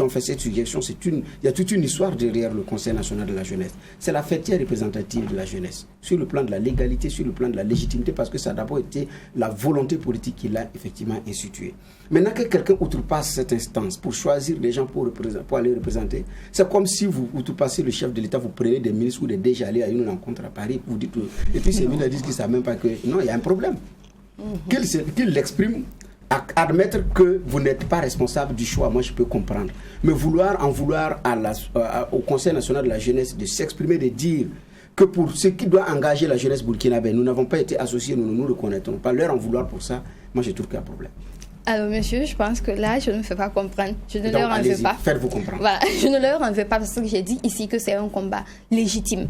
fait cette suggestion. Il y a toute une histoire derrière le Conseil national de la jeunesse. C'est la fêtière représentative de la jeunesse, sur le plan de la légalité, sur le plan de la légitimité, parce que ça a d'abord été la volonté politique qui l'a effectivement instituée. Maintenant que quelqu'un outrepasse cette instance pour choisir des gens pour aller représenter, c'est comme si vous outrepassez le chef de l'État, vous prenez des ministres ou des DG aller à une rencontre à Paris, vous dites, et puis ces ministres disent qu'ils ne savent même pas que non, il y a un problème. Qu'ils l'expriment. Admettre que vous n'êtes pas responsable du choix, moi je peux comprendre. Mais vouloir au Conseil national de la jeunesse de s'exprimer, de dire que pour ce qui doit engager la jeunesse burkinabé, nous n'avons pas été associés, nous ne nous reconnaissons pas. Leur en vouloir pour ça, moi je trouve qu'il y a un problème. Alors monsieur, je pense que là, je ne me fais pas comprendre. Je ne leur en veux pas. Faites-vous comprendre. Voilà, je ne leur en veux pas parce que j'ai dit ici que c'est un combat légitime.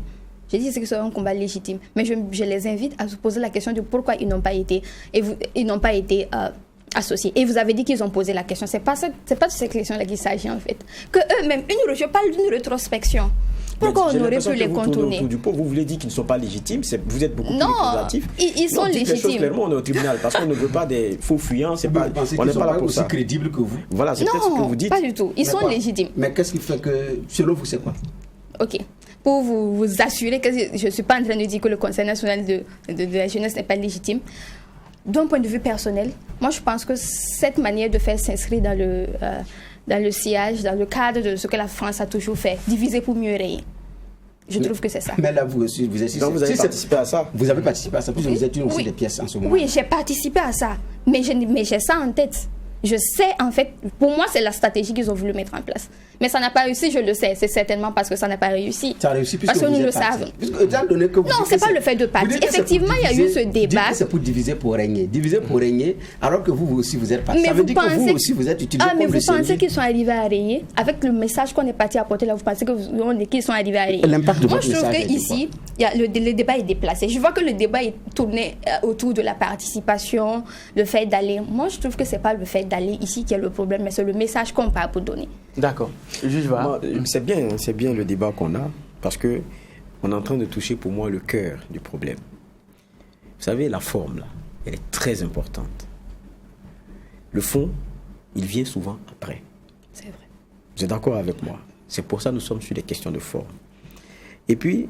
J'ai dit que c'est un combat légitime. Mais je les invite à se poser la question de pourquoi ils n'ont pas été associés. Et vous avez dit qu'ils ont posé la question. C'est pas de cette question-là qu'il s'agit en fait. Que eux-mêmes, je parle d'une rétrospection. Pourquoi on aurait pu les contourner? Vous voulez dire qu'ils ne sont pas légitimes? Vous êtes beaucoup plus représentatifs. Ils sont légitimes. Clairement, on est au tribunal parce qu'on ne veut pas des faux fuyants. On n'est pas là pour ça. Aussi crédibles que vous. Voilà, c'est peut-être ce que vous dites. Pas du tout. Ils sont légitimes. Mais qu'est-ce qui fait que, selon vous, c'est quoi? Ok. Pour vous assurer que je ne suis pas en train de dire que le Conseil national de la jeunesse n'est pas légitime. D'un point de vue personnel, moi je pense que cette manière de faire s'inscrit dans le sillage, dans le cadre de ce que la France a toujours fait, diviser pour mieux régner. Je trouve que c'est ça. Mais là, vous aussi, vous avez participé à ça. Vous avez participé à ça, puisque vous êtes une aussi des pièces en ce moment. Oui, j'ai participé à ça, mais j'ai ça en tête. Je sais, en fait, pour moi, c'est la stratégie qu'ils ont voulu mettre en place. Mais ça n'a pas réussi, je le sais. C'est certainement parce que ça n'a pas réussi. Ça a réussi puisque parce que nous le savons. Non, c'est pas le fait de partir. Effectivement, il y a eu ce débat. C'est pour diviser pour régner. Diviser pour régner, alors que vous aussi, vous êtes parti. Ça veut dire que vous aussi, vous êtes utilisé comme mais vous pensez qu'ils sont arrivés à régner? Avec le message qu'on est parti apporter là, vous pensez qu'ils sont arrivés à régner? L'impact de moi, votre je trouve message qu'ici, le débat est déplacé. Je vois que le débat est tourné autour de la participation, le fait d'aller. Moi, je trouve que c'est pas le fait d'aller ici qui est le problème, mais c'est le message qu'on parle pour donner. D'accord. C'est bien le débat qu'on a, parce que on est en train de toucher pour moi le cœur du problème. Vous savez, la forme, là, elle est très importante. Le fond, il vient souvent après. C'est vrai. Vous êtes d'accord avec moi? C'est pour ça que nous sommes sur des questions de forme. Et puis,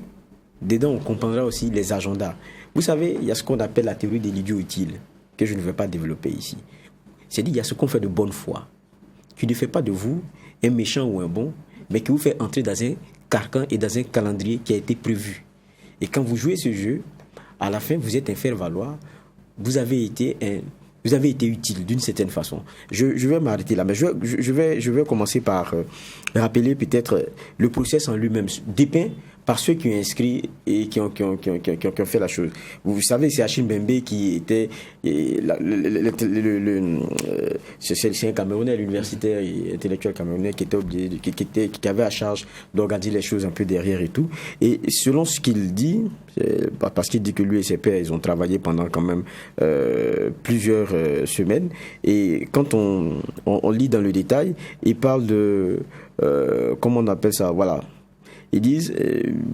dedans, on comprendra aussi les agendas. Vous savez, il y a ce qu'on appelle la théorie de l'idiot utile, que je ne vais pas développer ici. C'est-à-dire, il y a ce qu'on fait de bonne foi, qui ne fait pas de vous un méchant ou un bon, mais qui vous fait entrer dans un carcan et dans un calendrier qui a été prévu. Et quand vous jouez ce jeu, à la fin, vous êtes un faire-valoir, vous avez été utile d'une certaine façon. Je vais m'arrêter là, mais je vais commencer par rappeler peut-être le process en lui-même, dépeint par ceux qui ont inscrit et qui ont fait la chose. Vous savez, c'est Achille Mbembe qui était c'est un Camerounais, l'universitaire et intellectuel camerounais qui avait à charge d'organiser les choses un peu derrière et tout. Et selon ce qu'il dit, parce qu'il dit que lui et ses pairs, ils ont travaillé pendant quand même plusieurs semaines. Et quand on lit dans le détail, il parle de comment on appelle ça, voilà. Ils disent,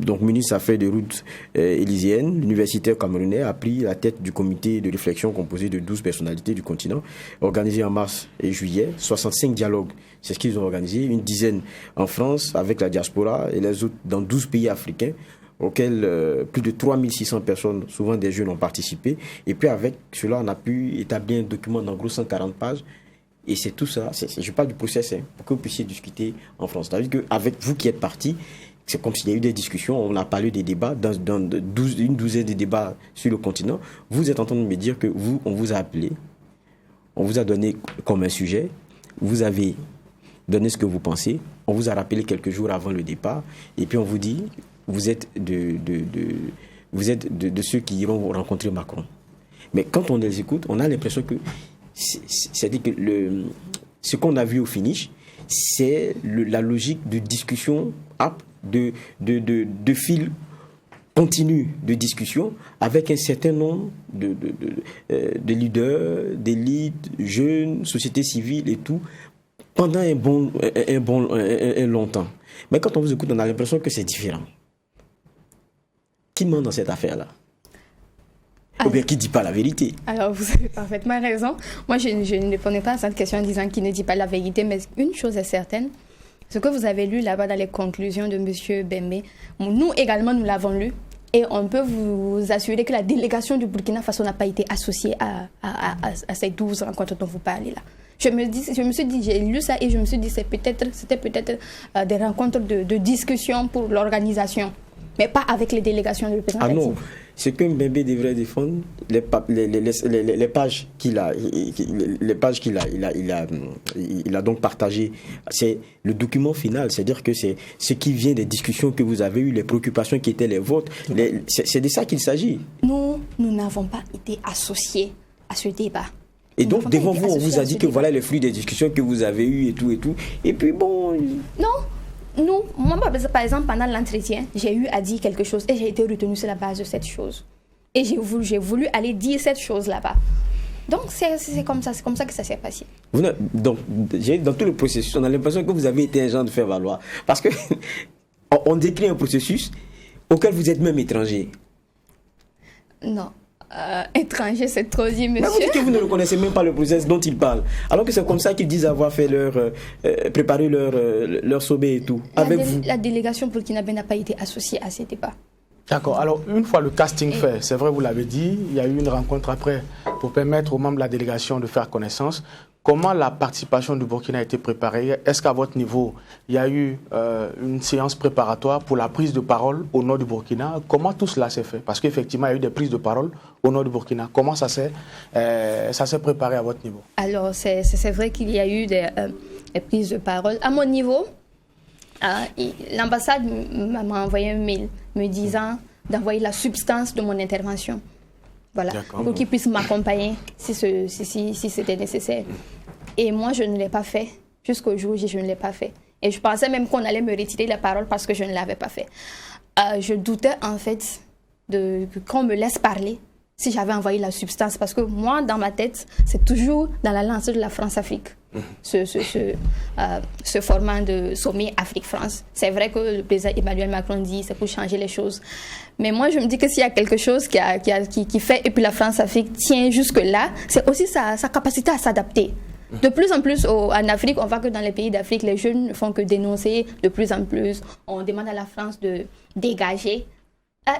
donc ministre affaires de route élyséenne, l'universitaire camerounais a pris la tête du comité de réflexion composé de 12 personnalités du continent, organisé en mars et juillet, 65 dialogues, c'est ce qu'ils ont organisé, une dizaine en France avec la diaspora et les autres dans 12 pays africains, auxquels plus de 3600 personnes, souvent des jeunes, ont participé. Et puis avec cela, on a pu établir un document d'en gros 140 pages Et c'est tout ça, je parle du process, pour que vous puissiez discuter en France. C'est-à-dire qu'avec vous qui êtes partis, c'est comme s'il y a eu des discussions, on a parlé des débats, une douzaine de débats sur le continent. Vous êtes en train de me dire que on vous a appelé, on vous a donné comme un sujet, vous avez donné ce que vous pensez, on vous a rappelé quelques jours avant le départ, et puis on vous dit, vous êtes de ceux qui iront rencontrer Macron. Mais quand on les écoute, on a l'impression que c'est-à-dire que ce qu'on a vu au finish, c'est la logique de discussion, de fil continu de discussion avec un certain nombre de leaders, d'élites, jeunes, société civile et tout, pendant un long temps. Mais quand on vous écoute, on a l'impression que c'est différent. Qui ment dans cette affaire-là? Ou bien qui ne dit pas la vérité? Alors, vous avez parfaitement raison. Moi, je ne répondais pas à cette question en disant qu'il ne dit pas la vérité, mais une chose est certaine, ce que vous avez lu là-bas dans les conclusions de M. Bembe, nous également, nous l'avons lu, et on peut vous assurer que la délégation du Burkina Faso n'a pas été associée à ces 12 rencontres dont vous parlez là. Je me suis dit, j'ai lu ça et je me suis dit, c'était peut-être des rencontres de discussion pour l'organisation, mais pas avec les délégations de représentatifs. Ah non, ce que Mbembe devrait défendre, les pages qu'il a donc partagées, c'est le document final, c'est-à-dire que c'est ce qui vient des discussions que vous avez eues, les préoccupations qui étaient les vôtres, c'est de ça qu'il s'agit. Nous n'avons pas été associés à ce débat. Et donc, devant vous, on vous a dit que voilà les fruits des discussions que vous avez eues et tout et tout. Et puis bon... Non, moi, par exemple, pendant l'entretien, j'ai eu à dire quelque chose et j'ai été retenue sur la base de cette chose. Et j'ai voulu aller dire cette chose là-bas. Donc, c'est comme ça que ça s'est passé. Donc, dans tout le processus, on a l'impression que vous avez été un genre de faire valoir. Parce que on décrit un processus auquel vous êtes même étranger. Non. Étranger, c'est trop dit, monsieur. Mais vous dites que vous ne reconnaissez même pas le processus dont ils parlent. Alors que c'est comme ça qu'ils disent avoir fait préparé leur sommet et tout. La délégation burkinabé n'a pas été associée à ces débats. D'accord. Alors, une fois le casting fait, c'est vrai, vous l'avez dit, il y a eu une rencontre après pour permettre aux membres de la délégation de faire connaissance. Comment la participation du Burkina a été préparée? Est-ce qu'à votre niveau, il y a eu une séance préparatoire pour la prise de parole au nord du Burkina? Comment tout cela s'est fait? Parce qu'effectivement, il y a eu des prises de parole au nord du Burkina. Comment ça s'est préparé à votre niveau? Alors, c'est vrai qu'il y a eu des prises de parole. À mon niveau, l'ambassade m'a envoyé un mail me disant d'envoyer la substance de mon intervention. Voilà, pour qu'ils puissent m'accompagner si c'était nécessaire. Et moi, je ne l'ai pas fait. Jusqu'au jour où je ne l'ai pas fait. Et je pensais même qu'on allait me retirer la parole parce que je ne l'avais pas fait. Je doutais en fait qu'on me laisse parler si j'avais envoyé la substance. Parce que moi, dans ma tête, c'est toujours dans la lancée de la France-Afrique. Ce format de sommet Afrique-France. C'est vrai que le président Emmanuel Macron dit c'est pour changer les choses. Mais moi, je me dis que s'il y a quelque chose qui fait, et puis la France-Afrique tient jusque-là, c'est aussi sa capacité à s'adapter. De plus en plus en Afrique, on voit que dans les pays d'Afrique, les jeunes ne font que dénoncer de plus en plus. On demande à la France de dégager.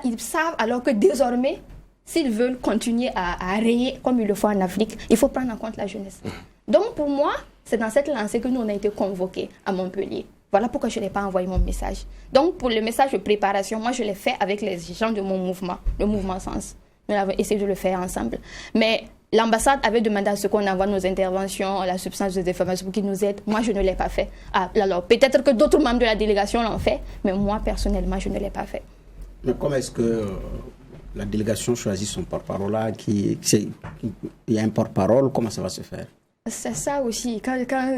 Ils savent alors que désormais, s'ils veulent continuer à rayer comme il le faut en Afrique, il faut prendre en compte la jeunesse. Donc pour moi, c'est dans cette lancée que nous on a été convoqués à Montpellier. Voilà pourquoi je n'ai pas envoyé mon message. Donc pour le message de préparation, moi je l'ai fait avec les gens de mon mouvement, le mouvement Sens. Nous avons essayé de le faire ensemble. Mais l'ambassade avait demandé à ce qu'on envoie nos interventions, la substance de déformation pour qu'ils nous aident. Moi je ne l'ai pas fait. Alors peut-être que d'autres membres de la délégation l'ont fait, mais moi personnellement je ne l'ai pas fait. Mais comment est-ce que la délégation choisit son porte-parole là, il y a un porte-parole, comment ça va se faire? C'est ça aussi.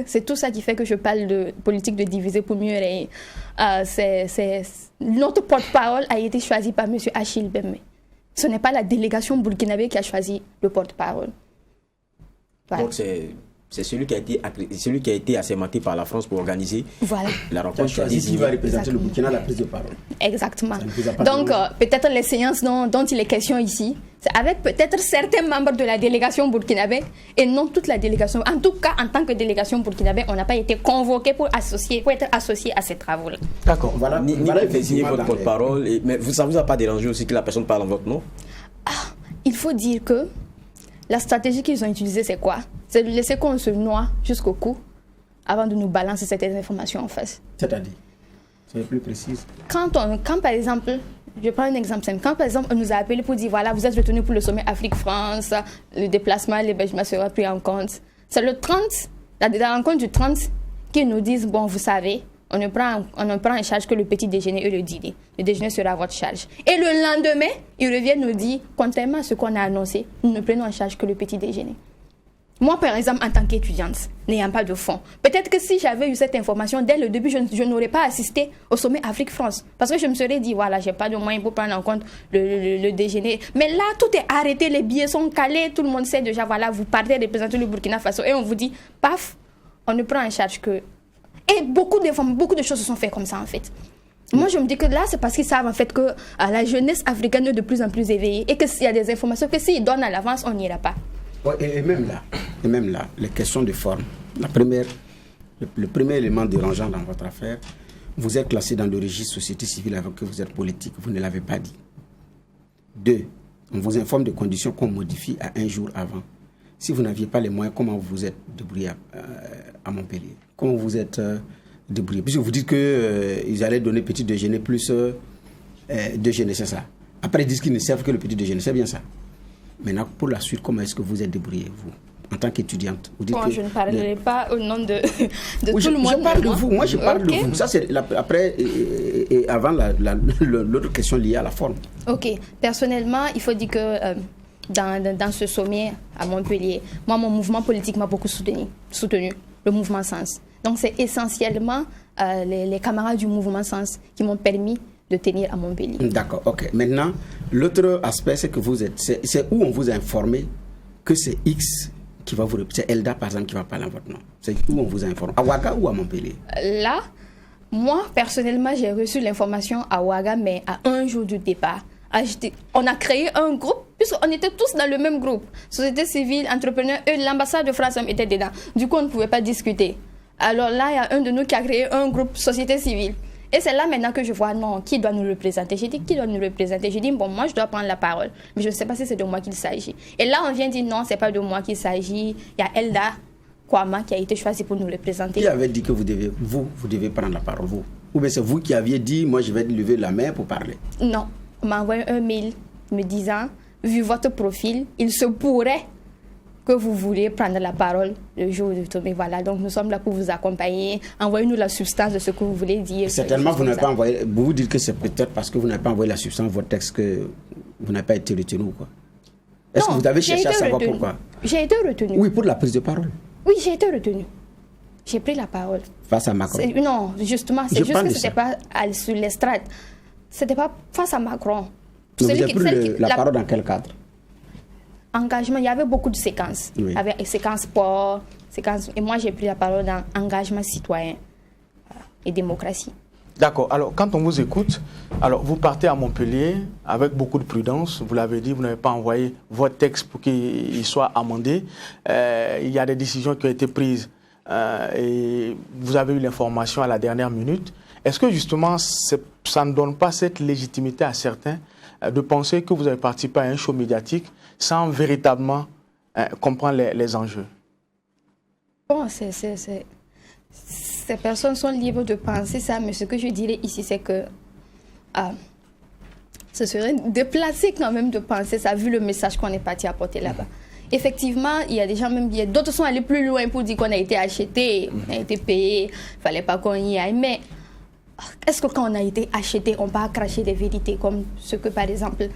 C'est tout ça qui fait que je parle de politique de diviser pour mieux régner. Notre porte-parole a été choisi par M. Achille Bembe. Ce n'est pas la délégation burkinabé qui a choisi le porte-parole. Voilà. Donc c'est celui qui a été assermenté par la France pour organiser la rencontre. Qui va représenter le Burkina à la prise de parole. Exactement. Donc, peut-être les séances dont il est question ici, c'est avec peut-être certains membres de la délégation burkinabé et non toute la délégation. En tout cas, en tant que délégation burkinabé, on n'a pas été convoqué pour être associé à ces travaux-là. D'accord. Voilà. Ni fait signer votre porte-parole. Mais ça ne vous a pas dérangé aussi que la personne parle en votre nom? Il faut dire que La stratégie qu'ils ont utilisée, c'est quoi? C'est de laisser qu'on se noie jusqu'au cou avant de nous balancer certaines informations en face. C'est-à-dire, c'est plus précise. Quand par exemple, je prends un exemple simple. Quand par exemple, on nous a appelé pour dire, voilà, vous êtes retenu pour le sommet Afrique-France, le déplacement, l'hébergement sera pris en compte. C'est le 30, la rencontre du 30, qu'ils nous disent, bon, vous savez, on ne prend en charge que le petit déjeuner et le dîner. Le déjeuner sera à votre charge. Et le lendemain, ils reviennent nous dire, contrairement à ce qu'on a annoncé, nous ne prenons en charge que le petit déjeuner. Moi, par exemple, en tant qu'étudiante, n'ayant pas de fonds, peut-être que si j'avais eu cette information dès le début, je n'aurais pas assisté au sommet Afrique-France. Parce que je me serais dit, voilà, je n'ai pas de moyens pour prendre en compte le déjeuner. Mais là, tout est arrêté, les billets sont calés, tout le monde sait déjà, voilà, vous partez représenter le Burkina Faso. Et on vous dit, paf, on ne prend en charge que... Et beaucoup de choses se sont faites comme ça, en fait. Moi, je me dis que là, c'est parce qu'ils savent, en fait, que la jeunesse africaine est de plus en plus éveillée et qu'il y a des informations que s'ils donnent à l'avance, on n'ira pas. Et même là, les questions de forme. Le premier élément dérangeant dans votre affaire, vous êtes classé dans le registre société civile avec que vous êtes politique. Vous ne l'avez pas dit. 2, on vous informe de conditions qu'on modifie à 1 jour avant. Si vous n'aviez pas les moyens, comment vous vous êtes débrouillé à Montpellier? Comment vous êtes débrouillé? Puisque vous dites qu'ils allaient donner petit déjeuner plus déjeuner, c'est ça. Après, ils disent qu'ils ne servent que le petit déjeuner, c'est bien ça. Maintenant, pour la suite, comment est-ce que vous êtes débrouillé, vous, en tant qu'étudiante? Bon, je ne parlerai pas au nom de oui, tout le monde. Je parle de vous, moi je parle de vous. Ça, c'est après et avant l'autre question liée à la forme. Ok, personnellement, il faut dire que dans ce sommet à Montpellier, moi, mon mouvement politique m'a beaucoup soutenu, le mouvement Sens. Donc, c'est essentiellement les camarades du mouvement Sens qui m'ont permis de tenir à Montpellier. D'accord, ok. Maintenant, l'autre aspect, c'est que vous êtes... C'est où on vous a informé que c'est X qui va vous... C'est Elda, par exemple, qui va parler en votre nom. C'est où on vous a informé? À Ouaga ou à Montpellier? Là, moi, personnellement, j'ai reçu l'information à Ouaga, mais à 1 jour du départ. On a créé un groupe, puisqu'on était tous dans le même groupe. Société civile, entrepreneurs, l'ambassade de France était dedans. Du coup, on ne pouvait pas discuter. Alors là, il y a un de nous qui a créé un groupe société civile. Et c'est là maintenant que je vois, non, qui doit nous représenter? J'ai dit, qui doit nous représenter? J'ai dit, bon, moi, je dois prendre la parole. Mais je ne sais pas si c'est de moi qu'il s'agit. Et là, on vient dire, non, ce n'est pas de moi qu'il s'agit. Il y a Elda Kwama qui a été choisi pour nous représenter. Qui avait dit que vous devez prendre la parole, vous? Ou bien c'est vous qui aviez dit, moi, je vais lever la main pour parler? Non. On m'a envoyé un mail me disant, vu votre profil, il se pourrait que vous vouliez prendre la parole le jour du sommet. Voilà, donc nous sommes là pour vous accompagner. Envoyez-nous la substance de ce que vous voulez dire. Certainement, vous n'avez pas envoyé. Vous dites que c'est peut-être parce que vous n'avez pas envoyé la substance de votre texte que vous n'avez pas été retenu ou quoi? Est-ce que vous avez cherché à savoir pourquoi? J'ai été retenu. Oui, pour la prise de parole. Oui, j'ai été retenu. J'ai pris la parole. Face à Macron? Non, justement, c'est juste que ce n'était pas sur l'estrade. Ce n'était pas face à Macron. Vous avez pris la parole dans quel cadre? Engagement, il y avait beaucoup de séquences. Oui. Il y avait séquences sport, séquences... Et moi, j'ai pris la parole dans engagement citoyen et démocratie. D'accord. Alors, quand on vous écoute, alors vous partez à Montpellier avec beaucoup de prudence. Vous l'avez dit, vous n'avez pas envoyé votre texte pour qu'il soit amendé. Il y a des décisions qui ont été prises et vous avez eu l'information à la dernière minute. Est-ce que justement, ça ne donne pas cette légitimité à certains de penser que vous avez participé à un show médiatique sans véritablement comprendre les enjeux? Bon, ces personnes sont libres de penser ça, mais ce que je dirais ici, c'est que ce serait déplacé quand même de penser ça, vu le message qu'on est parti apporter là-bas. Effectivement, il y a des gens, même d'autres sont allés plus loin pour dire qu'on a été acheté, on a été payé, il ne fallait pas qu'on y aille, mais est-ce que quand on a été acheté, on va cracher des vérités comme ce que, par exemple,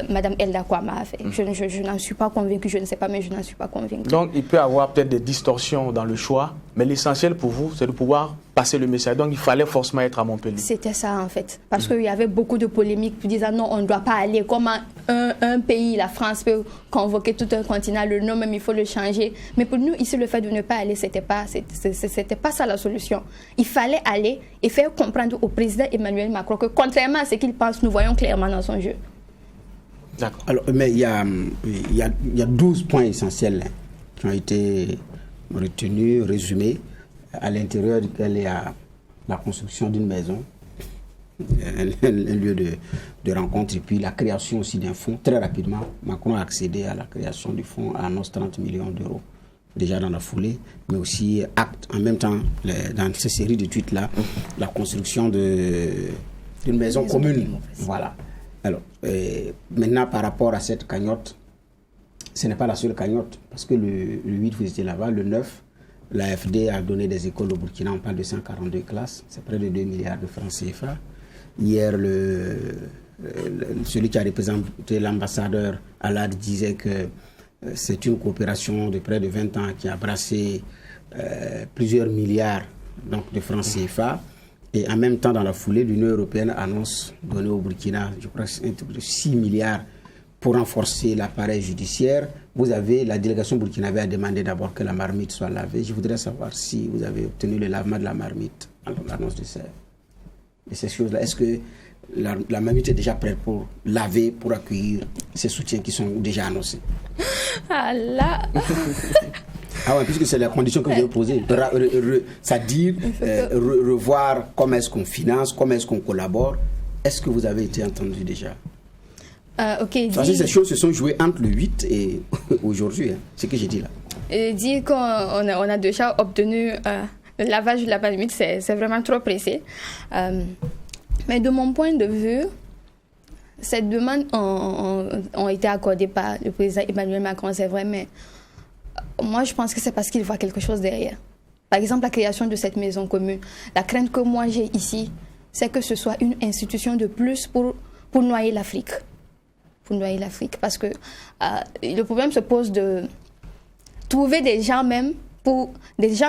Madame Elda Kwama a fait? Je n'en suis pas convaincue, je ne sais pas, mais je n'en suis pas convaincue. Donc, il peut y avoir peut-être des distorsions dans le choix, mais l'essentiel pour vous, c'est de pouvoir passer le message. Donc, il fallait forcément être à Montpellier. C'était ça, en fait. Parce qu'il y avait beaucoup de polémiques qui disaient non, on ne doit pas aller. Comment un pays, la France, peut convoquer tout un continent, le nom même, il faut le changer. Mais pour nous, ici, le fait de ne pas aller, c'était pas ça la solution. Il fallait aller et faire comprendre au président Emmanuel Macron que, contrairement à ce qu'il pense, nous voyons clairement dans son jeu. D'accord. Alors, mais il y a 12 points essentiels qui ont été retenus, résumés, à l'intérieur duquel il y a la construction d'une maison, un lieu de rencontre, et puis la création aussi d'un fonds. Très rapidement, Macron a accédé à la création du fonds à annonce 30 millions d'euros, déjà dans la foulée, mais aussi acte en même temps, dans ces séries de tweets-là, la construction d'une maison commune. Voilà. Alors, maintenant, par rapport à cette cagnotte, ce n'est pas la seule cagnotte, parce que le 8, vous étiez là-bas, le 9, l'AFD a donné des écoles au Burkina, on parle de 142 classes, c'est près de 2 milliards de francs CFA. Hier, celui qui a représenté l'ambassadeur Alad disait que c'est une coopération de près de 20 ans qui a brassé plusieurs milliards donc, de francs CFA. Et en même temps, dans la foulée, l'Union européenne annonce donner au Burkina, je crois, 6 milliards pour renforcer l'appareil judiciaire. Vous avez, la délégation burkinabé a demandé d'abord que la marmite soit lavée. Je voudrais savoir si vous avez obtenu le lavement de la marmite à l'annonce de ces choses-là. Est-ce que la marmite est déjà prête pour laver, pour accueillir ces soutiens qui sont déjà annoncés? Ah là Ah ouais, puisque c'est la condition que vous avez posée. C'est-à-dire revoir comment est-ce qu'on finance, comment est-ce qu'on collabore. Est-ce que vous avez été entendu déjà? Ok. Ces choses se sont jouées entre le 8 et aujourd'hui, hein, ce que j'ai dit là. Dire qu'on a déjà obtenu le lavage de la marmite, c'est vraiment trop pressé. Mais de mon point de vue, ces demandes ont été accordées par le président Emmanuel Macron, c'est vrai, mais moi je pense que c'est parce qu'il voit quelque chose derrière. Par exemple, la création de cette maison commune. La crainte que moi j'ai ici, c'est que ce soit une institution de plus pour noyer l'Afrique. Pour noyer l'Afrique. Parce que le problème se pose de trouver des gens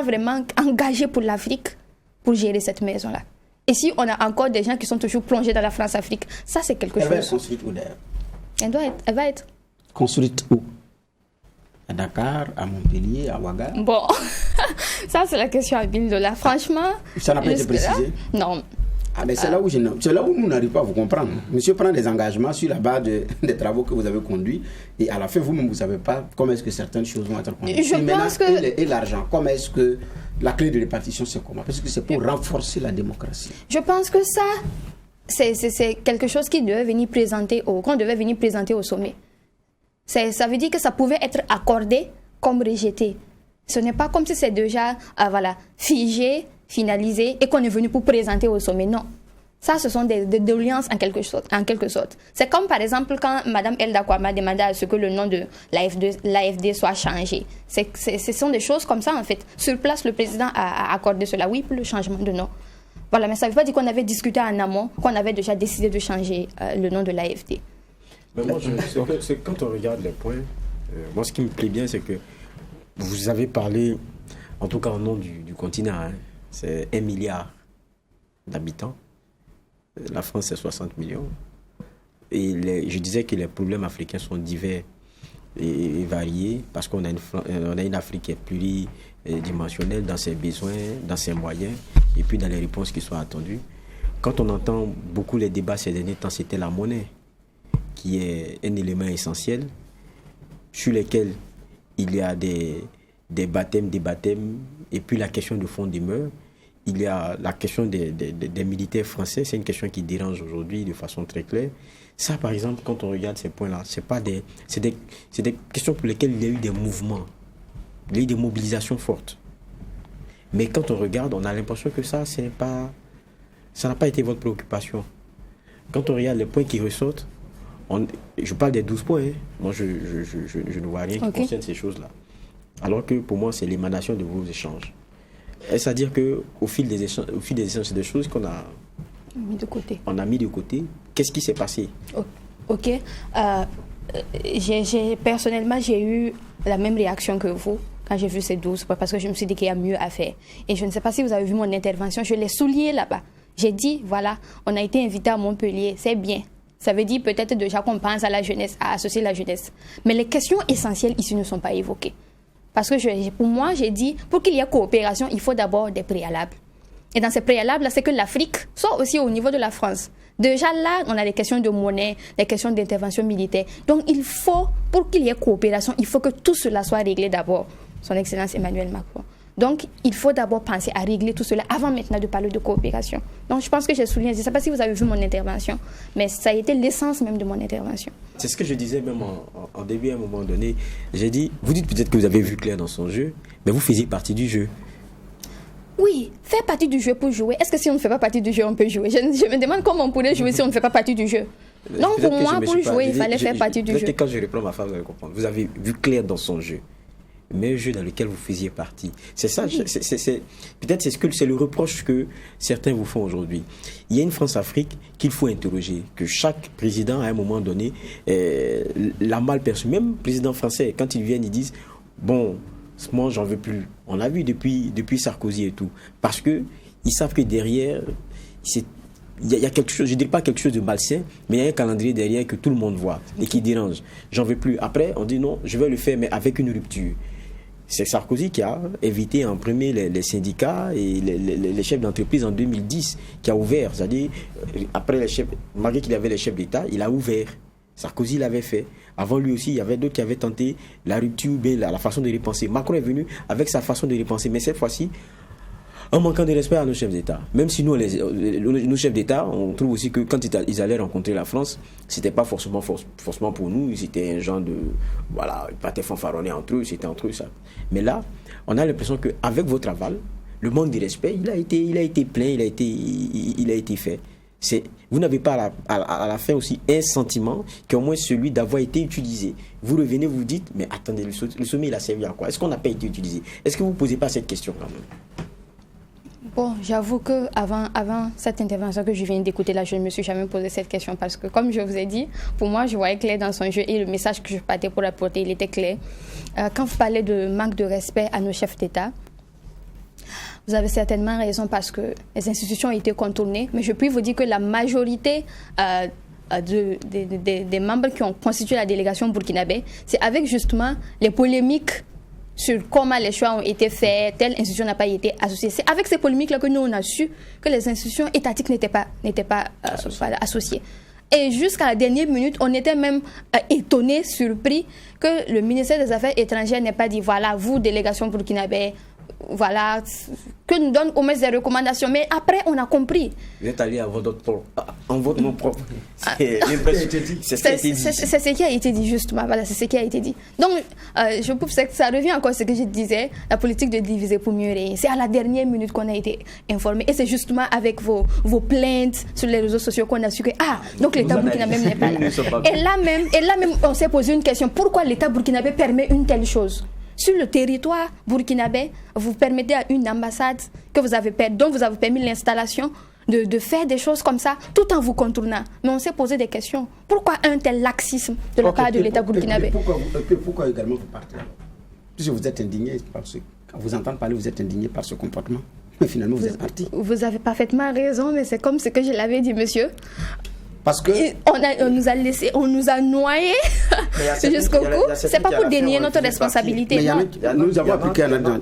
vraiment engagés pour l'Afrique pour gérer cette maison-là. Et si on a encore des gens qui sont toujours plongés dans la France-Afrique, ça c'est quelque chose. Elle va être construite où d'ailleurs? Elle va être. Construite où? À Dakar, à Montpellier, à Ouaga? Bon, ça c'est la question à 1000 $. Franchement. Ça n'a pas été précisé? Non. Ah, mais c'est là où nous n'arrivons pas à vous comprendre. Monsieur prend des engagements sur la base des travaux que vous avez conduits et à la fin, vous-même, vous ne savez pas comment est-ce que certaines choses vont être conduites. Et l'argent, comment est-ce que la clé de répartition, c'est comment? Parce que c'est pour renforcer la démocratie. Je pense que ça, c'est quelque chose qu'on devait venir présenter au sommet. Ça veut dire que ça pouvait être accordé comme rejeté. Ce n'est pas comme si c'est déjà figé, finalisé et qu'on est venu pour présenter au sommet. Non. Ça, ce sont des doléances en quelque sorte. C'est comme par exemple quand Mme Elda Kwama demandait à ce que le nom de l'AFD soit changé. Ce sont des choses comme ça en fait. Sur place, le président a accordé cela, oui, pour le changement de nom. Voilà, mais ça ne veut pas dire qu'on avait discuté en amont, qu'on avait déjà décidé de changer le nom de l'AFD. Mais moi, c'est quand on regarde les points, moi ce qui me plaît bien, c'est que vous avez parlé, en tout cas au nom du continent, hein, c'est 1 milliard d'habitants. La France, c'est 60 millions. Et je disais que les problèmes africains sont divers et variés parce qu'on a une Afrique qui est pluridimensionnelle dans ses besoins, dans ses moyens et puis dans les réponses qui sont attendues. Quand on entend beaucoup les débats ces derniers temps, c'était la monnaie qui est un élément essentiel sur lequel il y a des baptêmes, et puis la question de fond demeure. Il y a la question des militaires français, c'est une question qui dérange aujourd'hui de façon très claire. Ça, par exemple, quand on regarde ces points-là, c'est des questions pour lesquelles il y a eu des mouvements, il y a eu des mobilisations fortes. Mais quand on regarde, on a l'impression que ça n'a pas été votre préoccupation. Quand on regarde les points qui ressortent, je parle des 12 points, hein. Moi je ne vois rien qui concerne ces choses-là. Alors que pour moi, c'est l'émanation de vos échanges. Est-ce à dire qu'au fil des échanges, c'est des choses qu'on a mis de côté. On a mis de côté. Qu'est-ce qui s'est passé? Ok. Personnellement, j'ai eu la même réaction que vous quand j'ai vu ces 12 points parce que je me suis dit qu'il y a mieux à faire. Et je ne sais pas si vous avez vu mon intervention, je l'ai souligné là-bas. J'ai dit, voilà, on a été invité à Montpellier, c'est bien. Ça veut dire peut-être déjà qu'on pense à la jeunesse, à associer la jeunesse. Mais les questions essentielles ici ne sont pas évoquées. Parce que pour moi, j'ai dit, pour qu'il y ait coopération, il faut d'abord des préalables. Et dans ces préalables, c'est que l'Afrique soit aussi au niveau de la France. Déjà là, on a des questions de monnaie, des questions d'intervention militaire. Donc il faut, pour qu'il y ait coopération, il faut que tout cela soit réglé d'abord. Son Excellence Emmanuel Macron. Donc, il faut d'abord penser à régler tout cela avant maintenant de parler de coopération. Donc, je pense que j'ai souligné, je ne sais pas si vous avez vu mon intervention, mais ça a été l'essence même de mon intervention. C'est ce que je disais même en début, à un moment donné. J'ai dit, vous dites peut-être que vous avez vu clair dans son jeu, mais vous faisiez partie du jeu. Oui, faire partie du jeu pour jouer. Est-ce que si on ne fait pas partie du jeu, on peut jouer? Je me demande comment on pourrait jouer si on ne fait pas partie du jeu. Donc, pour moi, pour jouer, il fallait faire partie du jeu. Peut-être que quand je reprends ma phrase, vous allez comprendre. Vous avez vu clair dans son jeu. Mais un jeu dans lequel vous faisiez partie. C'est ça, oui. Peut-être c'est le reproche que certains vous font aujourd'hui. Il y a une France-Afrique qu'il faut interroger, que chaque président, à un moment donné, l'a mal perçu. Même le président français, quand ils viennent, ils disent, bon, moi, j'en veux plus. On l'a vu depuis Sarkozy et tout. Parce qu'ils savent que derrière, il y a quelque chose, je ne dirais pas quelque chose de malsain, mais il y a un calendrier derrière que tout le monde voit et qui dérange. J'en veux plus. Après, on dit non, je vais le faire, mais avec une rupture. C'est Sarkozy qui a évité en premier les syndicats et les chefs d'entreprise en 2010, qui a ouvert. C'est-à-dire, après malgré qu'il avait les chefs d'État, il a ouvert. Sarkozy l'avait fait. Avant lui aussi, il y avait d'autres qui avaient tenté la rupture, la façon de repenser. Macron est venu avec sa façon de repenser, mais cette fois-ci, en manquant de respect à nos chefs d'État. Même si nous, nos chefs d'État, on trouve aussi que quand ils allaient rencontrer la France, c'était pas forcément pour nous, c'était un genre de... Voilà, ils partaient fanfaronner entre eux, c'était entre eux ça. Mais là, on a l'impression qu'avec votre aval, le manque de respect, il a été plein, il a été fait. Vous n'avez pas à la fin aussi un sentiment qui est au moins celui d'avoir été utilisé. Vous revenez, vous vous dites, mais attendez, le sommet, il a servi à quoi? Est-ce qu'on n'a pas été utilisé? Est-ce que vous ne posez pas cette question quand même? Bon, j'avoue qu'avant cette intervention que je viens d'écouter là, je ne me suis jamais posé cette question parce que, comme je vous ai dit, pour moi, je voyais clair dans son jeu et le message que je partais pour apporter, il était clair. Quand vous parlez de manque de respect à nos chefs d'État, vous avez certainement raison parce que les institutions ont été contournées, mais je puis vous dire que la majorité des membres qui ont constitué la délégation burkinabé, c'est avec justement les polémiques sur comment les choix ont été faits, telle institution n'a pas été associée. C'est avec ces polémiques-là que nous, on a su que les institutions étatiques n'étaient pas associées. Et jusqu'à la dernière minute, on était même étonnés, surpris que le ministère des Affaires étrangères n'ait pas dit, voilà, vous, délégation burkinabé, voilà, que nous donne au moins des recommandations. Mais après, on a compris. Vous êtes allé en votre nom propre. C'est ce qui a été dit, justement. Voilà, c'est ce qui a été dit. Donc, je trouve que ça revient encore à ce que je disais, la politique de diviser pour mieux régner. C'est à la dernière minute qu'on a été informé. Et c'est justement avec vos plaintes sur les réseaux sociaux qu'on a su que, donc l'État burkinabé n'est pas là. Et là même, on s'est posé une question. Pourquoi l'État burkinabé permet une telle chose? Sur le territoire burkinabé, vous permettez à une ambassade dont vous avez permis l'installation de faire des choses comme ça tout en vous contournant. Mais on s'est posé des questions. Pourquoi un tel laxisme de la part de l'État burkinabé? Pourquoi également vous partez? Puisque vous êtes indigné, quand vous entendez parler, vous êtes indigné par ce comportement. Mais finalement, vous êtes parti. Vous avez parfaitement raison, mais c'est comme ce que je l'avais dit, monsieur. Parce que on nous a noyés jusqu'au cou. C'est pas pour dénier notre responsabilité. Nous avons appliqué un on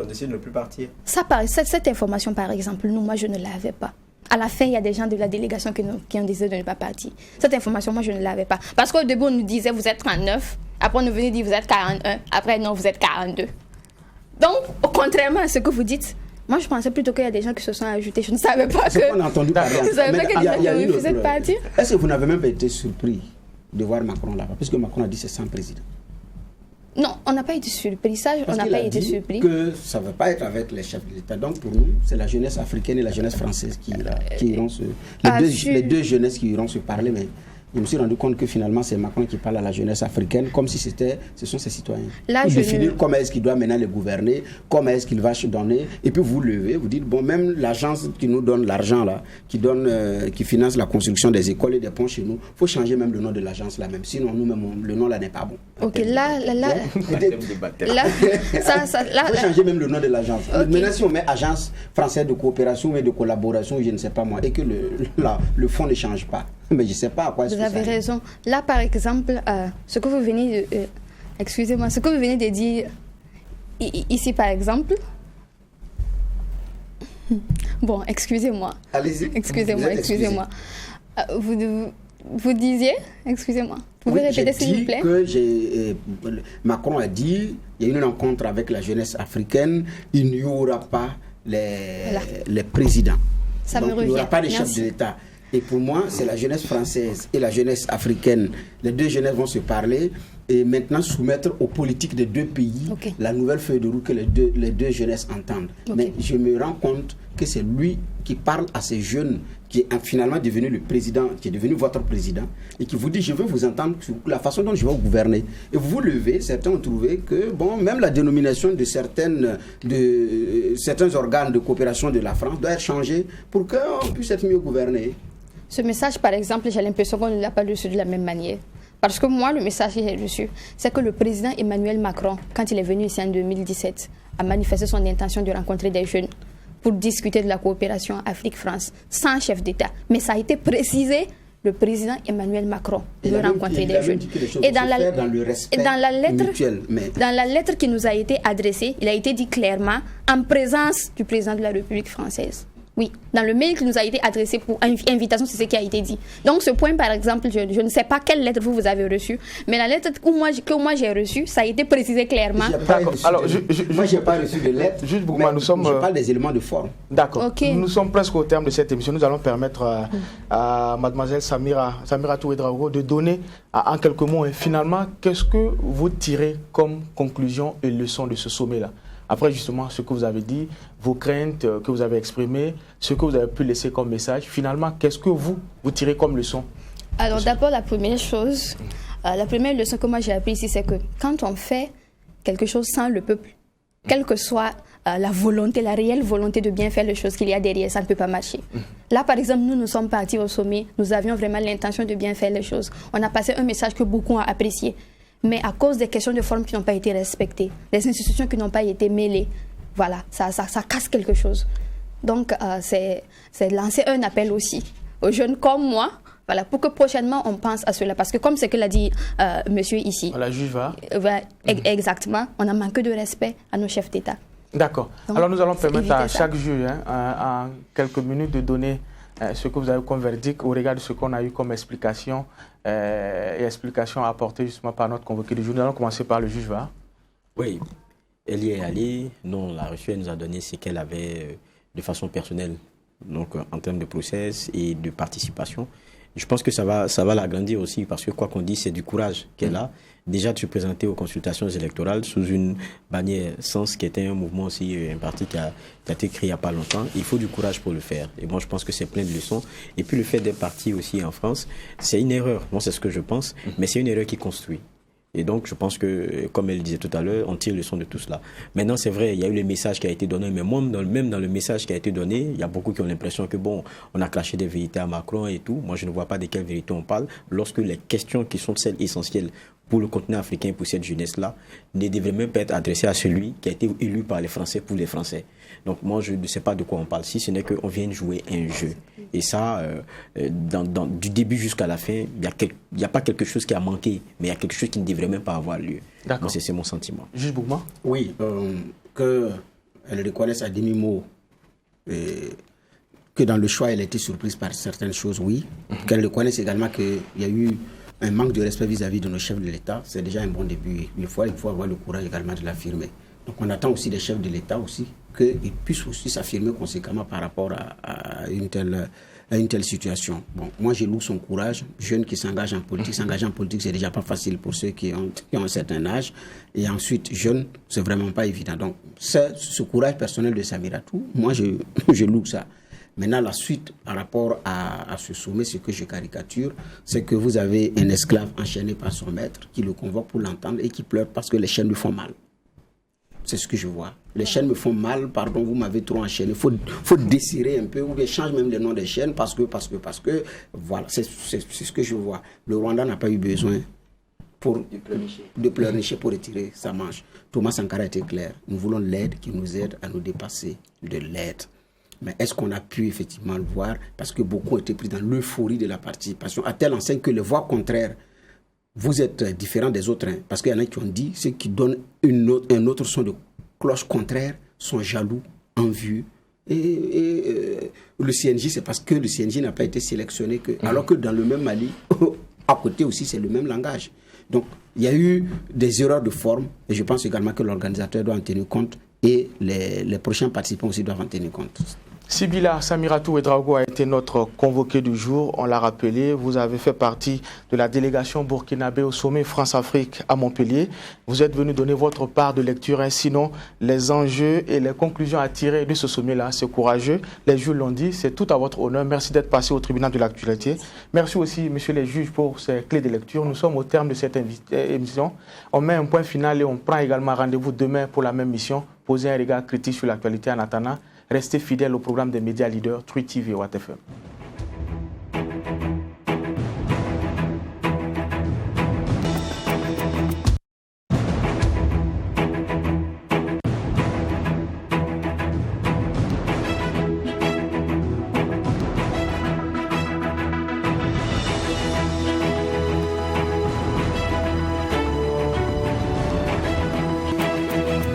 décide de ne plus partir. Cette information, par exemple, moi, je ne l'avais pas. À la fin, il y a des gens de la délégation qui ont décidé de ne pas partir. Cette information, moi, je ne l'avais pas. Parce qu'au début, on nous disait, vous êtes 39. Après, on nous venait dire, vous êtes 41. Après, non, vous êtes 42. Donc, contrairement à ce que vous dites, moi, je pensais plutôt qu'il y a des gens qui se sont ajoutés. Je ne savais pas que... On a entendu parler. Vous savez pas qu'il y a eu refusé de partir. Est-ce que vous n'avez même pas été surpris de voir Macron là-bas? Puisque Macron a dit c'est sans président. Non, on n'a pas été surpris. Ça, on n'a pas été surpris. Que ça ne va pas être avec les chefs de l'État. Donc, pour nous, c'est la jeunesse africaine et la jeunesse française qui iront les deux jeunesses qui iront se parler, mais... Je me suis rendu compte que finalement, c'est Macron qui parle à la jeunesse africaine comme si ce sont ses citoyens. Là, pour définir comment est-ce qu'il doit maintenant les gouverner, comment est-ce qu'il va se donner. Et puis vous levez, vous dites, bon, même l'agence qui nous donne l'argent, là, qui finance la construction des écoles et des ponts chez nous, il faut changer même le nom de l'agence là même. Sinon, nous-mêmes, le nom là n'est pas bon. Ok, là, il faut changer même le nom de l'agence. Okay. Maintenant, si on met agence française de coopération et de collaboration, je ne sais pas moi, et que le fond ne change pas. Mais je ne sais pas à quoi vous avez raison. Là, par exemple, ce que vous venez de... excusez-moi, ce que vous venez de dire ici, par exemple... Bon, excusez-moi. Allez-y. Excusez-moi. Vous disiez, excusez-moi, vous pouvez répéter s'il vous plaît? Macron a dit, il y a une rencontre avec la jeunesse africaine, il n'y aura pas les présidents. Ça donc, me revient. Il n'y aura pas les chefs de l'État. Et pour moi, c'est la jeunesse française et la jeunesse africaine. Les deux jeunesses vont se parler et maintenant soumettre aux politiques des deux pays la nouvelle feuille de route que les deux jeunesses entendent. Mais je me rends compte que c'est lui qui parle à ces jeunes, qui est finalement devenu le président, qui est devenu votre président, et qui vous dit, je veux vous entendre sur la façon dont je vais vous gouverner. Et vous levez, certains ont trouvé que, bon, même la dénomination de certains organes de coopération de la France doit être changée pour qu'on puisse être mieux gouverné. Ce message, par exemple, j'ai l'impression qu'on ne l'a pas reçu de la même manière. Parce que moi, le message que j'ai reçu, c'est que le président Emmanuel Macron, quand il est venu ici en 2017, a manifesté son intention de rencontrer des jeunes pour discuter de la coopération Afrique-France sans chef d'État. Mais ça a été précisé, le président Emmanuel Macron veut rencontrer des jeunes. Et dans la lettre qui nous a été adressée, il a été dit clairement, en présence du président de la République française. Oui, dans le mail qui nous a été adressé pour invitation, c'est ce qui a été dit. Donc ce point, par exemple, je ne sais pas quelle lettre vous avez reçue, mais la lettre que moi j'ai reçue, ça a été précisé clairement. Alors, moi, je n'ai pas reçu de lettre. Juste pour moi, je parle des éléments de forme. D'accord. Nous sommes presque au terme de cette émission. Nous allons permettre à mademoiselle Samira Touré-Draogo de donner en quelques mots. Et finalement, qu'est-ce que vous tirez comme conclusion et leçon de ce sommet-là? Après, justement, ce que vous avez dit, vos craintes que vous avez exprimées, ce que vous avez pu laisser comme message, finalement, qu'est-ce que vous tirez comme leçon? Alors, d'abord, la première chose, la première leçon que moi j'ai appris ici, c'est que quand on fait quelque chose sans le peuple, quelle que soit la volonté, la réelle volonté de bien faire les choses qu'il y a derrière, ça ne peut pas marcher. Là, par exemple, nous sommes partis au sommet, nous avions vraiment l'intention de bien faire les choses. On a passé un message que beaucoup ont apprécié. Mais à cause des questions de forme qui n'ont pas été respectées, des institutions qui n'ont pas été mêlées, voilà, ça casse quelque chose. Donc, c'est lancer un appel aussi aux jeunes comme moi, voilà, pour que prochainement on pense à cela. Parce que comme ce que l'a dit monsieur ici, la juge va. Exactement, on a manqué de respect à nos chefs d'État. D'accord. Alors nous allons permettre à chaque juge, en quelques minutes, de donner ce que vous avez comme verdict au regard de ce qu'on a eu comme explication et explication apportée justement par notre convoqué du jour. Nous allons commencer par le juge Va. Oui, elle y est allée. Non, la reçue, elle nous a donné ce qu'elle avait de façon personnelle, donc en termes de process et de participation. Je pense que ça va l'agrandir aussi parce que quoi qu'on dise, c'est du courage qu'elle a. Déjà de se présenter aux consultations électorales sous une bannière Sens, qui était un mouvement aussi, un parti qui a été créé il n'y a pas longtemps. Il faut du courage pour le faire. Et moi, je pense que c'est plein de leçons. Et puis le fait d'être parti aussi en France, c'est une erreur. Moi, c'est ce que je pense. Mais c'est une erreur qui construit. Et donc, je pense que, comme elle disait tout à l'heure, on tire leçon de tout cela. Maintenant, c'est vrai, il y a eu le message qui a été donné, mais même dans le message qui a été donné, il y a beaucoup qui ont l'impression que, bon, on a clashé des vérités à Macron et tout. Moi, je ne vois pas de quelles vérités on parle, lorsque les questions qui sont celles essentielles pour le continent africain, pour cette jeunesse-là, ne devraient même pas être adressées à celui qui a été élu par les Français pour les Français. Donc moi, je ne sais pas de quoi on parle, si ce n'est qu'on vient de jouer un jeu. Et ça, du début jusqu'à la fin, il n'y a pas quelque chose qui a manqué, mais il y a quelque chose qui ne devrait même pas avoir lieu. D'accord. C'est mon sentiment. Juge Bougma? Oui, qu'elle reconnaisse à demi-mot que dans le choix, elle a été surprise par certaines choses, oui. Qu'elle reconnaisse également qu'il y a eu un manque de respect vis-à-vis de nos chefs de l'État, c'est déjà un bon début. Il faut avoir le courage également de l'affirmer. Donc on attend aussi des chefs de l'État aussi qu'ils puissent aussi s'affirmer conséquemment par rapport à une telle situation. Bon, moi je loue son courage. Jeune qui s'engage en politique, s'engager en politique c'est déjà pas facile pour ceux qui ont un certain âge. Et ensuite jeune, c'est vraiment pas évident. Donc ce courage personnel de Samira Touré, moi je loue ça. Maintenant, la suite par rapport à ce sommet, ce que je caricature, c'est que vous avez un esclave enchaîné par son maître qui le convoque pour l'entendre et qui pleure parce que les chaînes lui font mal. C'est ce que je vois. Les chaînes me font mal, pardon, vous m'avez trop enchaîné. Faut desserrer un peu, ou bien change même les noms des chaînes parce que, voilà, c'est ce que je vois. Le Rwanda n'a pas eu besoin de pleurnicher pour retirer sa manche. Thomas Sankara était clair. Nous voulons l'aide qui nous aide à nous dépasser de l'aide. Mais est-ce qu'on a pu effectivement le voir? Parce que beaucoup ont été pris dans l'euphorie de la participation, à telle enseigne que les voix contraires, vous êtes différents des autres. Hein, parce qu'il y en a qui ont dit, ceux qui donnent un autre son de cloche contraire sont jaloux, envieux Et le CNJ, c'est parce que le CNJ n'a pas été sélectionné, alors que dans le même Mali, à côté aussi, c'est le même langage. Donc, il y a eu des erreurs de forme, et je pense également que l'organisateur doit en tenir compte, et les prochains participants aussi doivent en tenir compte. Sibila Samiratou Ouedraogo a été notre convoqué du jour, on l'a rappelé. Vous avez fait partie de la délégation burkinabé au sommet France-Afrique à Montpellier. Vous êtes venu donner votre part de lecture. Sinon, les enjeux et les conclusions à tirer de ce sommet-là, c'est courageux. Les juges l'ont dit, c'est tout à votre honneur. Merci d'être passé au tribunal de l'actualité. Merci aussi, messieurs les juges, pour ces clés de lecture. Nous sommes au terme de cette émission. On met un point final et on prend également rendez-vous demain pour la même mission. Poser un regard critique sur l'actualité en attendant. Restez fidèles au programme des médias leaders, Truth TV et Watt FM.